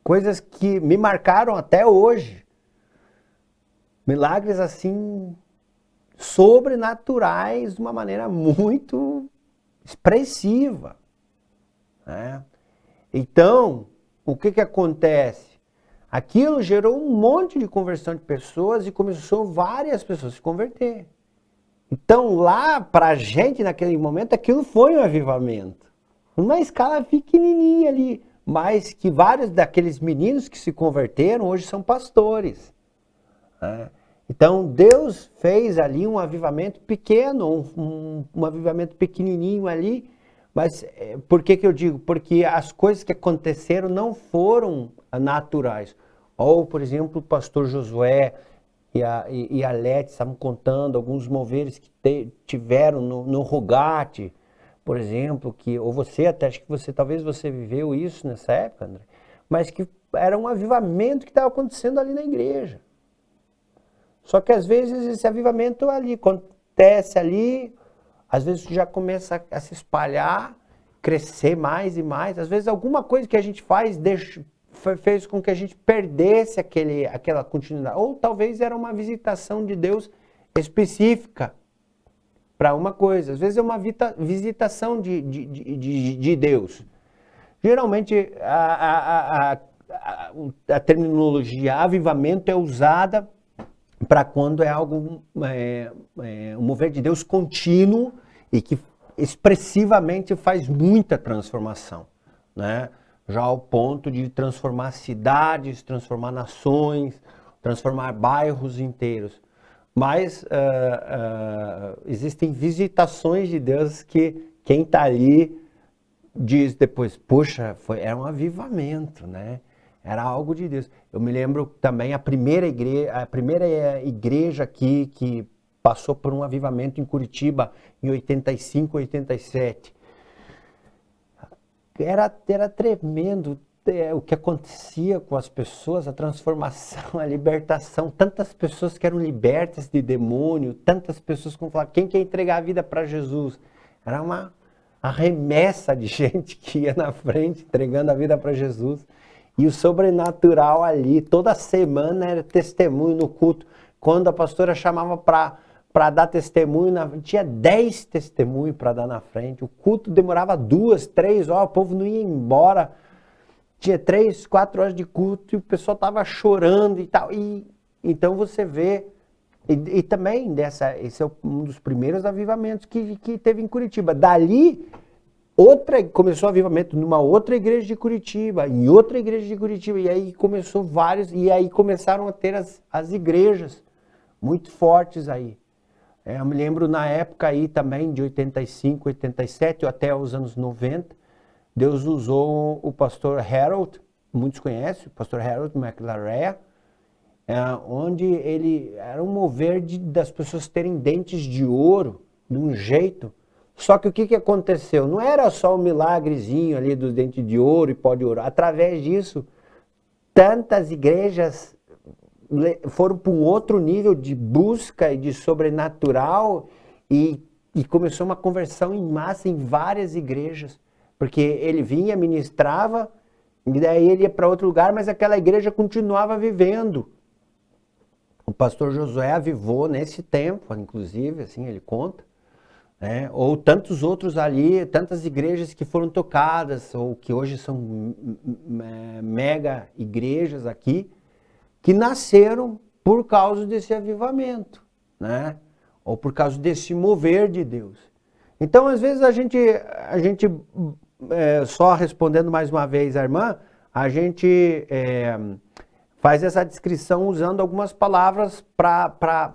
Coisas que me marcaram até hoje. Milagres, assim, sobrenaturais de uma maneira muito expressiva, né? Então, o que acontece? Aquilo gerou um monte de conversão de pessoas e começou várias pessoas a se converter. Então, lá, pra gente, naquele momento, aquilo foi um avivamento. Numa escala pequenininha ali. Mas que vários daqueles meninos que se converteram hoje são pastores, né? Então, Deus fez ali um avivamento pequeno, um avivamento pequenininho ali. Mas por que eu digo? Porque as coisas que aconteceram não foram naturais. Ou, por exemplo, o pastor Josué e a Lete estavam contando alguns moveres que tiveram no Rogate, por exemplo, ou você até, acho que talvez você viveu isso nessa época, André, mas que era um avivamento que estava acontecendo ali na igreja. Só que às vezes esse avivamento ali, acontece ali, às vezes já começa a se espalhar, crescer mais e mais. Às vezes alguma coisa que a gente fez com que a gente perdesse aquela continuidade. Ou talvez era uma visitação de Deus específica para uma coisa. Às vezes é uma visitação de Deus. Geralmente a terminologia avivamento é usada para quando é algo, um mover de Deus contínuo e que expressivamente faz muita transformação, né? Já ao ponto de transformar cidades, transformar nações, transformar bairros inteiros. Mas existem visitações de Deus que quem está ali diz depois, puxa, era um avivamento, né? Era algo de Deus. Eu me lembro também a primeira igreja aqui que passou por um avivamento em Curitiba em 85, 87. Era tremendo o que acontecia com as pessoas, a transformação, a libertação. Tantas pessoas que eram libertas de demônio, tantas pessoas que falavam, quem quer entregar a vida para Jesus? Era uma remessa de gente que ia na frente entregando a vida para Jesus. E o sobrenatural ali, toda semana era testemunho no culto. Quando a pastora chamava para dar testemunho, tinha 10 testemunhos para dar na frente. O culto demorava 2, 3 horas, o povo não ia embora. Tinha 3, 4 horas de culto e o pessoal estava chorando e tal. Então você vê, e também esse é um dos primeiros avivamentos que teve em Curitiba. Dali, começou o avivamento numa outra igreja de Curitiba, em outra igreja de Curitiba, e aí começou vários, e aí começaram a ter as igrejas muito fortes aí. Eu me lembro na época aí também, de 85, 87, até os anos 90, Deus usou o pastor Harold, muitos conhecem, o pastor Harold McLarea, onde ele era um mover das pessoas terem dentes de ouro, de um jeito. Só que o que aconteceu? Não era só um milagrezinho ali dos dentes de ouro e pó de ouro. Através disso, tantas igrejas foram para um outro nível de busca e de sobrenatural e começou uma conversão em massa em várias igrejas. Porque ele vinha, ministrava, e daí ele ia para outro lugar, mas aquela igreja continuava vivendo. O pastor Josué avivou nesse tempo, inclusive, assim ele conta. Ou tantos outros ali, tantas igrejas que foram tocadas, ou que hoje são mega igrejas aqui, que nasceram por causa desse avivamento, né? ou por causa desse mover de Deus. Então, às vezes, a gente só respondendo mais uma vez a irmã, a gente faz essa descrição usando algumas palavras para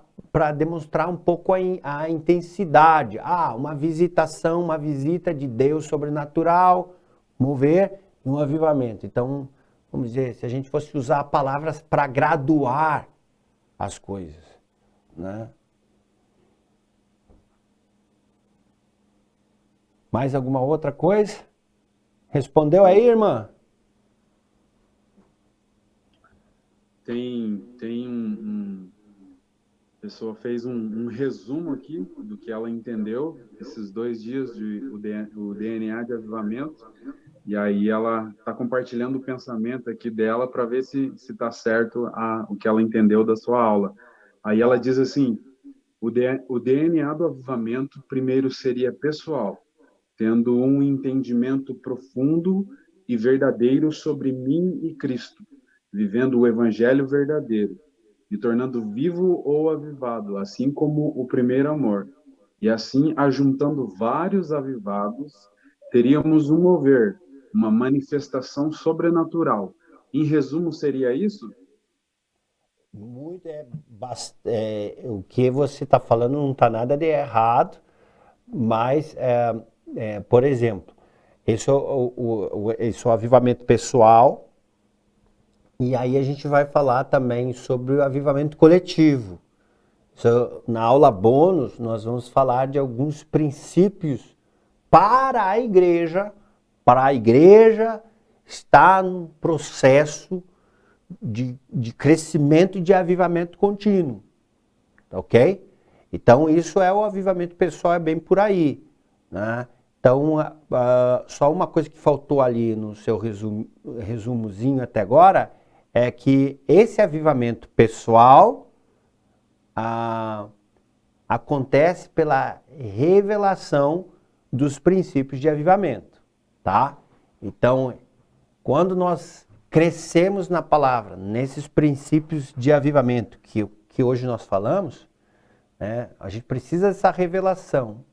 demonstrar um pouco a intensidade. Uma visitação, uma visita de Deus sobrenatural, mover e um avivamento. Então, vamos dizer, se a gente fosse usar palavras para graduar as coisas, né? Mais alguma outra coisa? Respondeu aí, irmã? A pessoa fez um resumo aqui do que ela entendeu esses 2 dias o DNA de avivamento, e aí ela está compartilhando o pensamento aqui dela para ver se está certo o que ela entendeu da sua aula. Aí ela diz assim, o DNA do avivamento primeiro seria pessoal, tendo um entendimento profundo e verdadeiro sobre mim e Cristo, vivendo o evangelho verdadeiro, me tornando vivo ou avivado, assim como o primeiro amor. E assim, ajuntando vários avivados, teríamos um mover, uma manifestação sobrenatural. Em resumo, seria isso? O que você está falando não está nada de errado, mas, por exemplo, esse é o avivamento pessoal. E aí a gente vai falar também sobre o avivamento coletivo. Na aula bônus, nós vamos falar de alguns princípios para a igreja estar num processo de crescimento e de avivamento contínuo. Ok? Então, isso é o avivamento pessoal, é bem por aí, né? Então, só uma coisa que faltou ali no seu resumozinho até agora é que esse avivamento pessoal acontece pela revelação dos princípios de avivamento, tá? Então, quando nós crescemos na palavra, nesses princípios de avivamento que hoje nós falamos, né, a gente precisa dessa revelação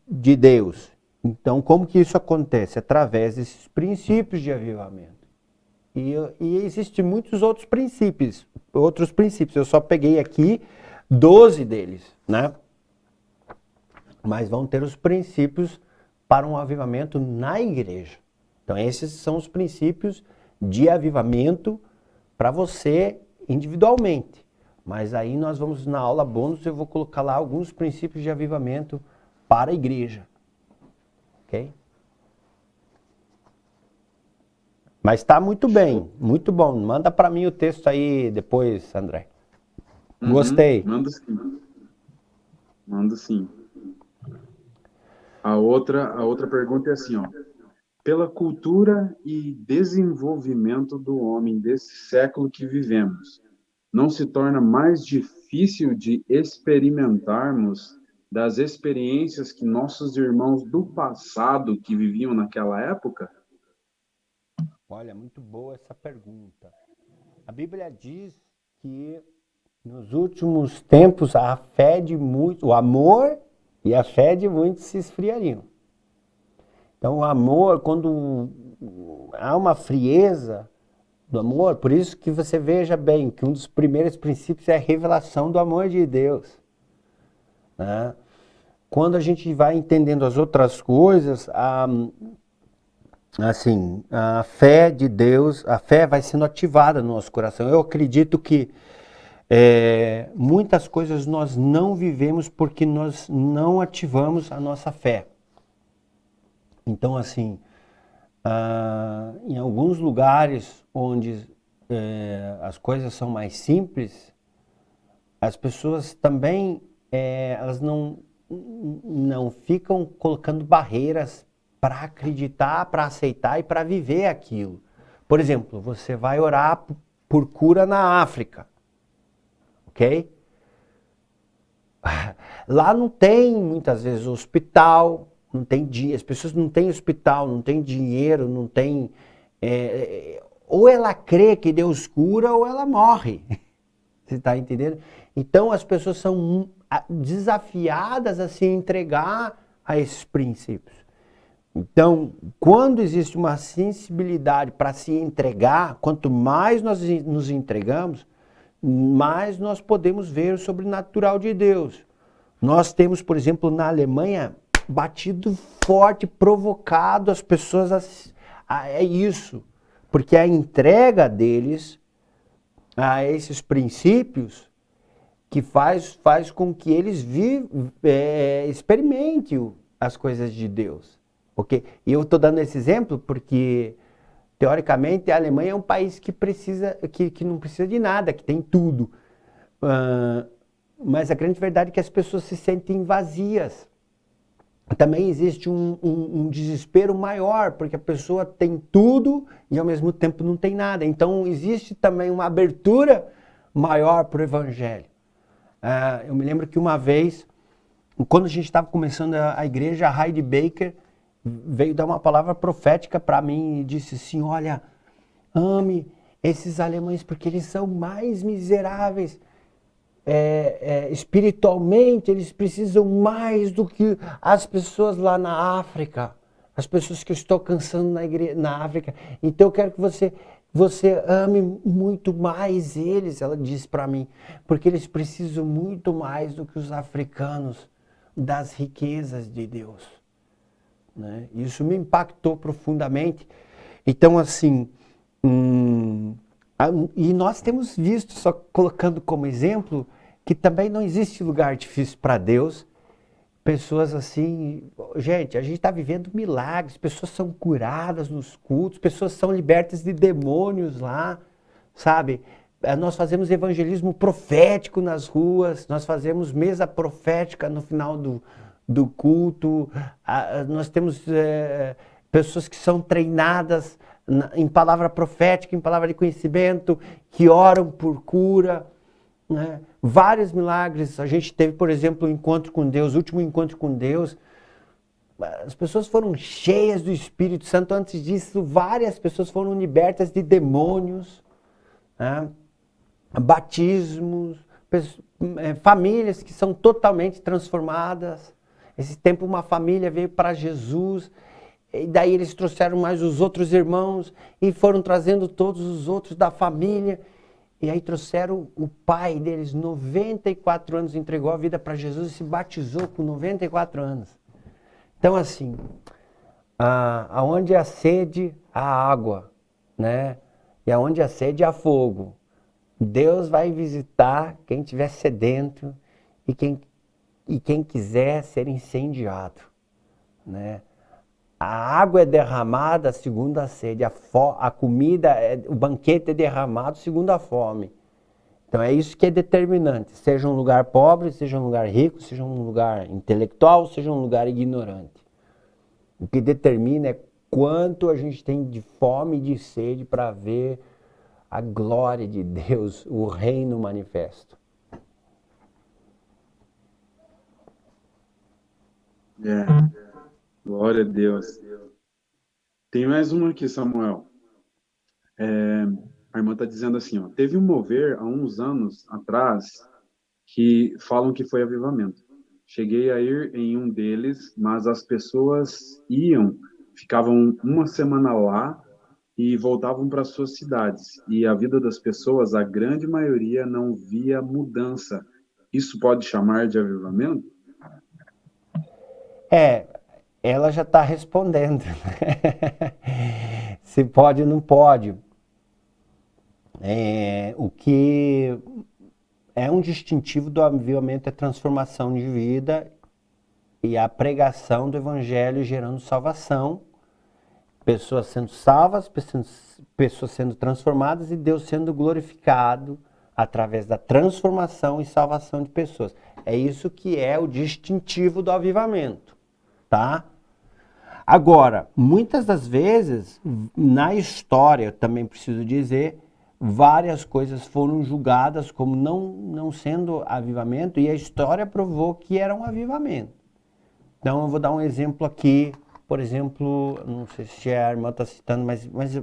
de Deus. Então, como que isso acontece? Através desses princípios de avivamento. E existem muitos outros princípios. Eu só peguei aqui 12 deles, né? Mas vão ter os princípios para um avivamento na igreja. Então, esses são os princípios de avivamento para você individualmente. Mas aí nós vamos, na aula bônus, eu vou colocar lá alguns princípios de avivamento para a igreja. Ok? Mas está muito bem, muito bom. Manda para mim o texto aí depois, André. Gostei. Mando sim. A outra pergunta é assim, ó. Pela cultura e desenvolvimento do homem desse século que vivemos, não se torna mais difícil de experimentarmos das experiências que nossos irmãos do passado que viviam naquela época? Olha, muito boa essa pergunta. A Bíblia diz que nos últimos tempos a fé de muitos, o amor e a fé de muitos se esfriariam. Então o amor, quando há uma frieza do amor, por isso que você veja bem que um dos primeiros princípios é a revelação do amor de Deus, né? Quando a gente vai entendendo as outras coisas, assim, a fé de Deus, a fé vai sendo ativada no nosso coração. Eu acredito que muitas coisas nós não vivemos porque nós não ativamos a nossa fé. Então, assim, em alguns lugares onde as coisas são mais simples, as pessoas também elas não ficam colocando barreiras para acreditar, para aceitar e para viver aquilo. Por exemplo, você vai orar por cura na África, ok? Lá não tem, muitas vezes, hospital, não tem dinheiro, as pessoas não têm hospital, não têm dinheiro, não tem... ou ela crê que Deus cura ou ela morre. Você está entendendo? Então as pessoas são desafiadas a se entregar a esses princípios. Então, quando existe uma sensibilidade para se entregar, quanto mais nós nos entregamos, mais nós podemos ver o sobrenatural de Deus. Nós temos, por exemplo, na Alemanha, batido forte, provocado as pessoas é isso. Porque a entrega deles a esses princípios que faz com que eles experimentem as coisas de Deus. Okay? E eu estou dando esse exemplo porque, teoricamente, a Alemanha é um país que não precisa de nada, que tem tudo. Mas a grande verdade é que as pessoas se sentem vazias. Também existe um desespero maior, porque a pessoa tem tudo e ao mesmo tempo não tem nada. Então existe também uma abertura maior para o Evangelho. Eu me lembro que uma vez, quando a gente estava começando a igreja, a Heidi Baker veio dar uma palavra profética para mim e disse assim, olha, ame esses alemães porque eles são mais miseráveis. Espiritualmente, eles precisam mais do que as pessoas lá na África, as pessoas que eu estou alcançando na África. Então eu quero que você ame muito mais eles, ela disse para mim, porque eles precisam muito mais do que os africanos das riquezas de Deus. Né? Isso me impactou profundamente. Então, assim, e nós temos visto, só colocando como exemplo, que também não existe lugar difícil para Deus. Pessoas assim, gente, a gente está vivendo milagres, pessoas são curadas nos cultos, pessoas são libertas de demônios lá, sabe? Nós fazemos evangelismo profético nas ruas, nós fazemos mesa profética no final do culto, nós temos pessoas que são treinadas em palavra profética, em palavra de conhecimento, que oram por cura. Né? Vários milagres. A gente teve, por exemplo, o encontro com Deus, o último encontro com Deus. As pessoas foram cheias do Espírito Santo. Antes disso, várias pessoas foram libertas de demônios, né? Batismos, famílias que são totalmente transformadas. Esse tempo uma família veio para Jesus, e daí eles trouxeram mais os outros irmãos e foram trazendo todos os outros da família. E aí trouxeram o pai deles, 94 anos, entregou a vida para Jesus e se batizou com 94 anos. Então, assim, aonde há sede, há água, né? E aonde há sede, há fogo. Deus vai visitar quem estiver sedento e quem quiser ser incendiado, né? A água é derramada segundo a sede, a comida, o banquete é derramado segundo a fome. Então é isso que é determinante, seja um lugar pobre, seja um lugar rico, seja um lugar intelectual, seja um lugar ignorante. O que determina é quanto a gente tem de fome e de sede para ver a glória de Deus, o reino manifesto. Glória a Deus. Tem mais uma aqui, Samuel. A irmã está dizendo assim, ó, teve um mover há uns anos atrás que falam que foi avivamento. Cheguei a ir em um deles, mas as pessoas ficavam uma semana lá e voltavam para suas cidades. E a vida das pessoas, a grande maioria, não via mudança. Isso pode chamar de avivamento? Ela já está respondendo. Se pode ou não pode. O que é um distintivo do avivamento é transformação de vida e a pregação do evangelho gerando salvação, pessoas sendo salvas, pessoas sendo transformadas e Deus sendo glorificado através da transformação e salvação de pessoas. É isso que é o distintivo do avivamento. Tá? Agora, muitas das vezes, na história, eu também preciso dizer, várias coisas foram julgadas como não sendo avivamento e a história provou que era um avivamento. Então, eu vou dar um exemplo aqui, por exemplo, não sei se a irmã está citando,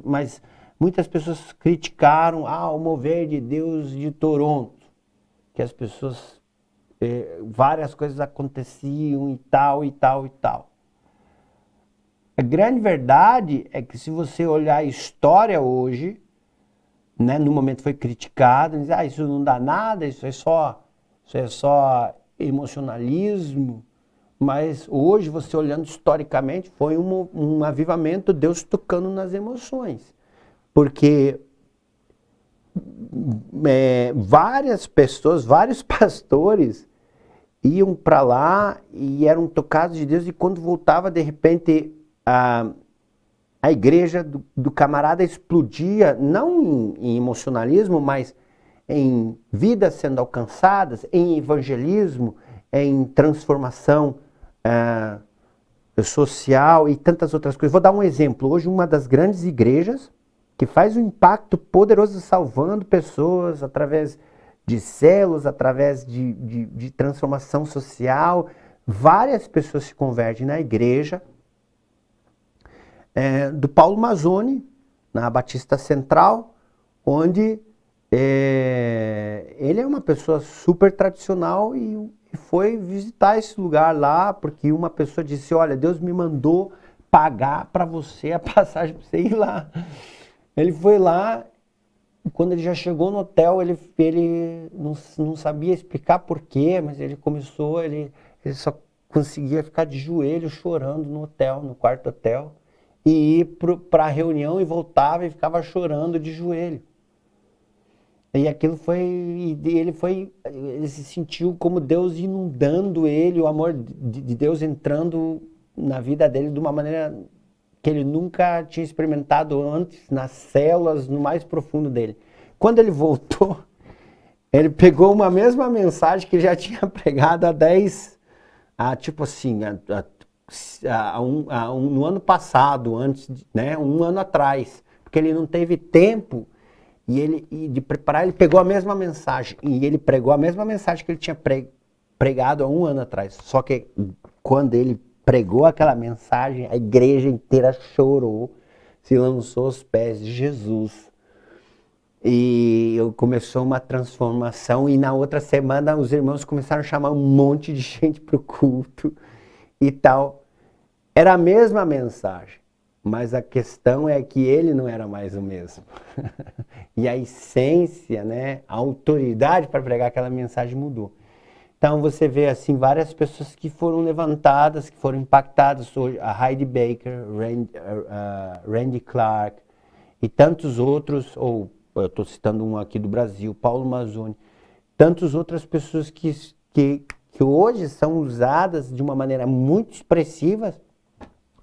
mas muitas pessoas criticaram o mover de Deus de Toronto. que as pessoas, várias coisas aconteciam e tal, e tal, e tal. A grande verdade é que se você olhar a história hoje, né, no momento foi criticado, diz, isso não dá nada, isso é só emocionalismo, mas hoje, você olhando historicamente, foi um avivamento, Deus tocando nas emoções. Porque várias pessoas, vários pastores iam para lá e eram tocados de Deus, e quando voltava, de repente, a igreja do camarada explodia, não em emocionalismo, mas em vidas sendo alcançadas, em evangelismo, em transformação social e tantas outras coisas. Vou dar um exemplo. Hoje, uma das grandes igrejas que faz um impacto poderoso salvando pessoas através de células, através de transformação social. Várias pessoas se convertem na igreja do Paulo Mazzoni, na Batista Central, onde ele é uma pessoa super tradicional e foi visitar esse lugar lá, porque uma pessoa disse, olha, Deus me mandou pagar para você a passagem para você ir lá. Ele foi lá, e quando ele já chegou no hotel, ele não sabia explicar porquê, mas ele começou, ele só conseguia ficar de joelho chorando no hotel, no quarto hotel, e ir para a reunião e voltava e ficava chorando de joelho. E aquilo ele se sentiu como Deus inundando ele, o amor de Deus entrando na vida dele de uma maneira que ele nunca tinha experimentado antes, nas células, no mais profundo dele. Quando ele voltou, ele pegou uma mesma mensagem que ele já tinha pregado no ano passado, né, um ano atrás, porque ele não teve tempo de preparar. Ele pegou a mesma mensagem, e ele pregou a mesma mensagem que ele tinha pregado há um ano atrás. Só que quando ele pregou aquela mensagem, a igreja inteira chorou, se lançou aos pés de Jesus. E começou uma transformação, e na outra semana os irmãos começaram a chamar um monte de gente para o culto e tal. Era a mesma mensagem, mas a questão é que ele não era mais o mesmo. E a essência, né, a autoridade para pregar aquela mensagem mudou. Então você vê assim várias pessoas que foram levantadas, que foram impactadas hoje, a Heidi Baker, Randy Clark e tantos outros, ou eu estou citando um aqui do Brasil, Paulo Mazzoni, tantas outras pessoas que hoje são usadas de uma maneira muito expressiva,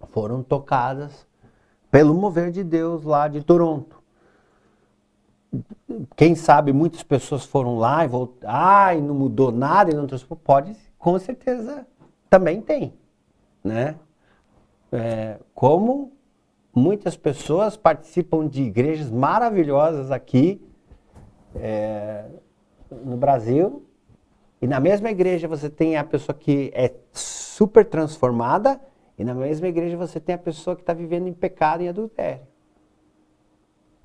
foram tocadas pelo mover de Deus lá de Toronto. Quem sabe muitas pessoas foram lá e voltaram, e não mudou nada, e não transformou. Pode, com certeza, também tem, né? Como muitas pessoas participam de igrejas maravilhosas aqui no Brasil, e na mesma igreja você tem a pessoa que é super transformada, e na mesma igreja você tem a pessoa que está vivendo em pecado e adultério.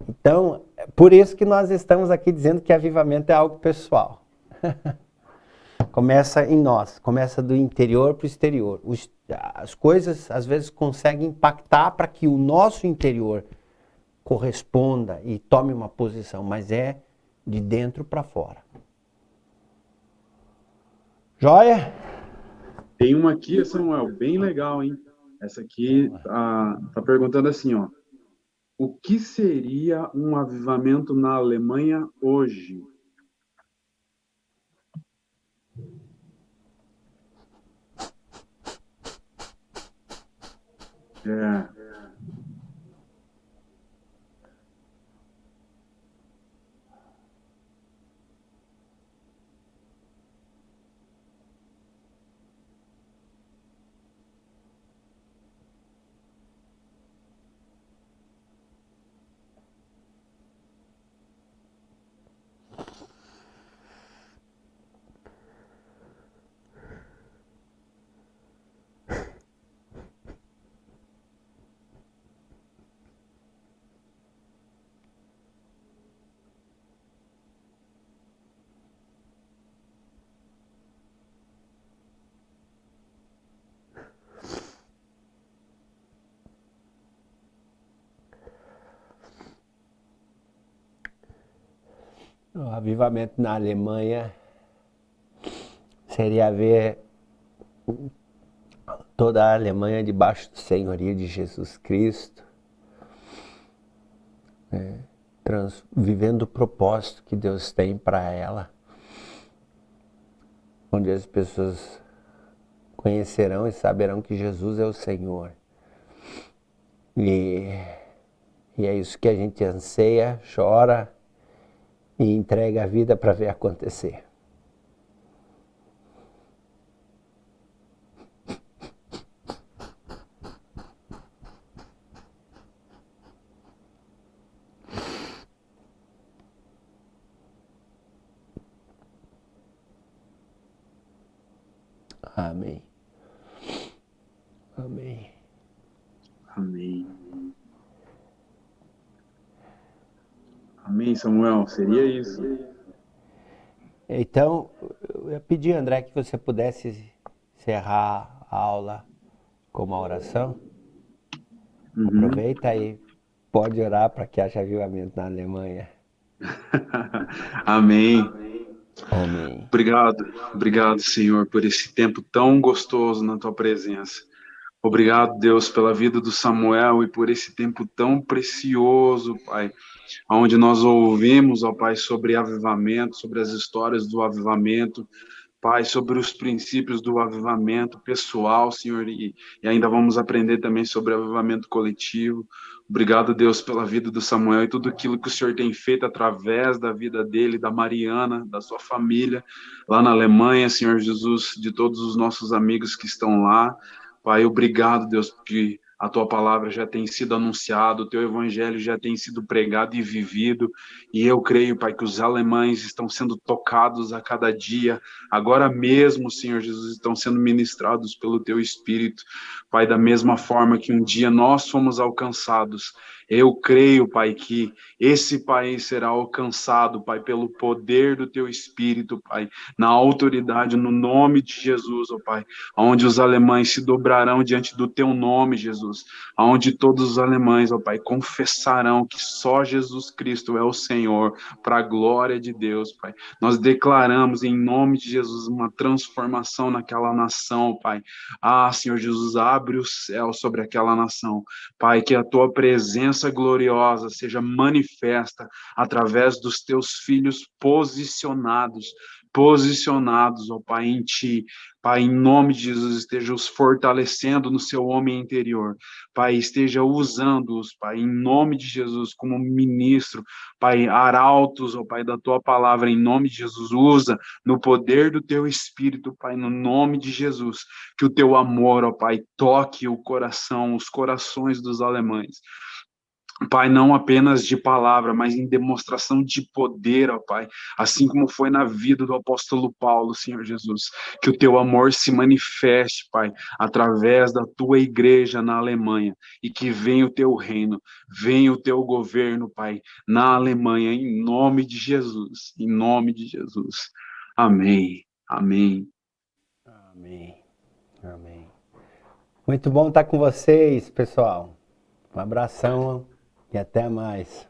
Então, por isso que nós estamos aqui dizendo que avivamento é algo pessoal. Começa em nós, começa do interior para o exterior. As coisas, às vezes, conseguem impactar para que o nosso interior corresponda e tome uma posição, mas é de dentro para fora. Joia? Tem uma aqui, Samuel, bem legal, hein? Essa aqui tá perguntando assim, ó. O que seria um avivamento na Alemanha hoje? O avivamento na Alemanha seria ver toda a Alemanha debaixo do senhorio de Jesus Cristo, vivendo o propósito que Deus tem para ela, onde as pessoas conhecerão e saberão que Jesus é o Senhor. E é isso que a gente anseia, chora e entrega a vida para ver acontecer. Amém. Amém. Amém. Amém, Samuel. Seria isso. Então, eu ia pedir, André, que você pudesse encerrar a aula com uma oração. Aproveita e pode orar para que haja avivamento na Alemanha. Amém. Amém. Obrigado, Senhor, por esse tempo tão gostoso na tua presença. Obrigado, Deus, pela vida do Samuel e por esse tempo tão precioso, Pai, onde nós ouvimos, ó Pai, sobre avivamento, sobre as histórias do avivamento, Pai, sobre os princípios do avivamento pessoal, Senhor, e ainda vamos aprender também sobre avivamento coletivo. Obrigado, Deus, pela vida do Samuel e tudo aquilo que o Senhor tem feito através da vida dele, da Mariana, da sua família, lá na Alemanha, Senhor Jesus, de todos os nossos amigos que estão lá. Pai, obrigado, Deus, porque a tua palavra já tem sido anunciada, o teu evangelho já tem sido pregado e vivido, e eu creio, Pai, que os alemães estão sendo tocados a cada dia, agora mesmo, Senhor Jesus, estão sendo ministrados pelo teu Espírito, Pai, da mesma forma que um dia nós fomos alcançados. Eu creio, Pai, que esse país será alcançado, Pai, pelo poder do teu Espírito, Pai, na autoridade, no nome de Jesus, ó Pai, onde os alemães se dobrarão diante do teu nome, Jesus, onde todos os alemães, ó Pai, confessarão que só Jesus Cristo é o Senhor, para a glória de Deus, Pai. Nós declaramos em nome de Jesus uma transformação naquela nação, Pai. Ah, Senhor Jesus, abre o céu sobre aquela nação, Pai, que a tua presença gloriosa seja manifesta através dos teus filhos posicionados, ó Pai, em ti. Pai, em nome de Jesus, esteja os fortalecendo no seu homem interior. Pai, esteja usando-os, Pai, em nome de Jesus, como ministro, Pai, arautos, ó Pai, da tua palavra, em nome de Jesus, usa no poder do teu Espírito, Pai, no nome de Jesus, que o teu amor, ó Pai, toque o coração, os corações dos alemães. Pai, não apenas de palavra, mas em demonstração de poder, ó Pai, assim como foi na vida do apóstolo Paulo, Senhor Jesus, que o teu amor se manifeste, Pai, através da tua igreja na Alemanha, e que venha o teu reino, venha o teu governo, Pai, na Alemanha, em nome de Jesus, em nome de Jesus. Amém, amém. Amém, amém. Muito bom estar com vocês, pessoal. Um abração e até mais.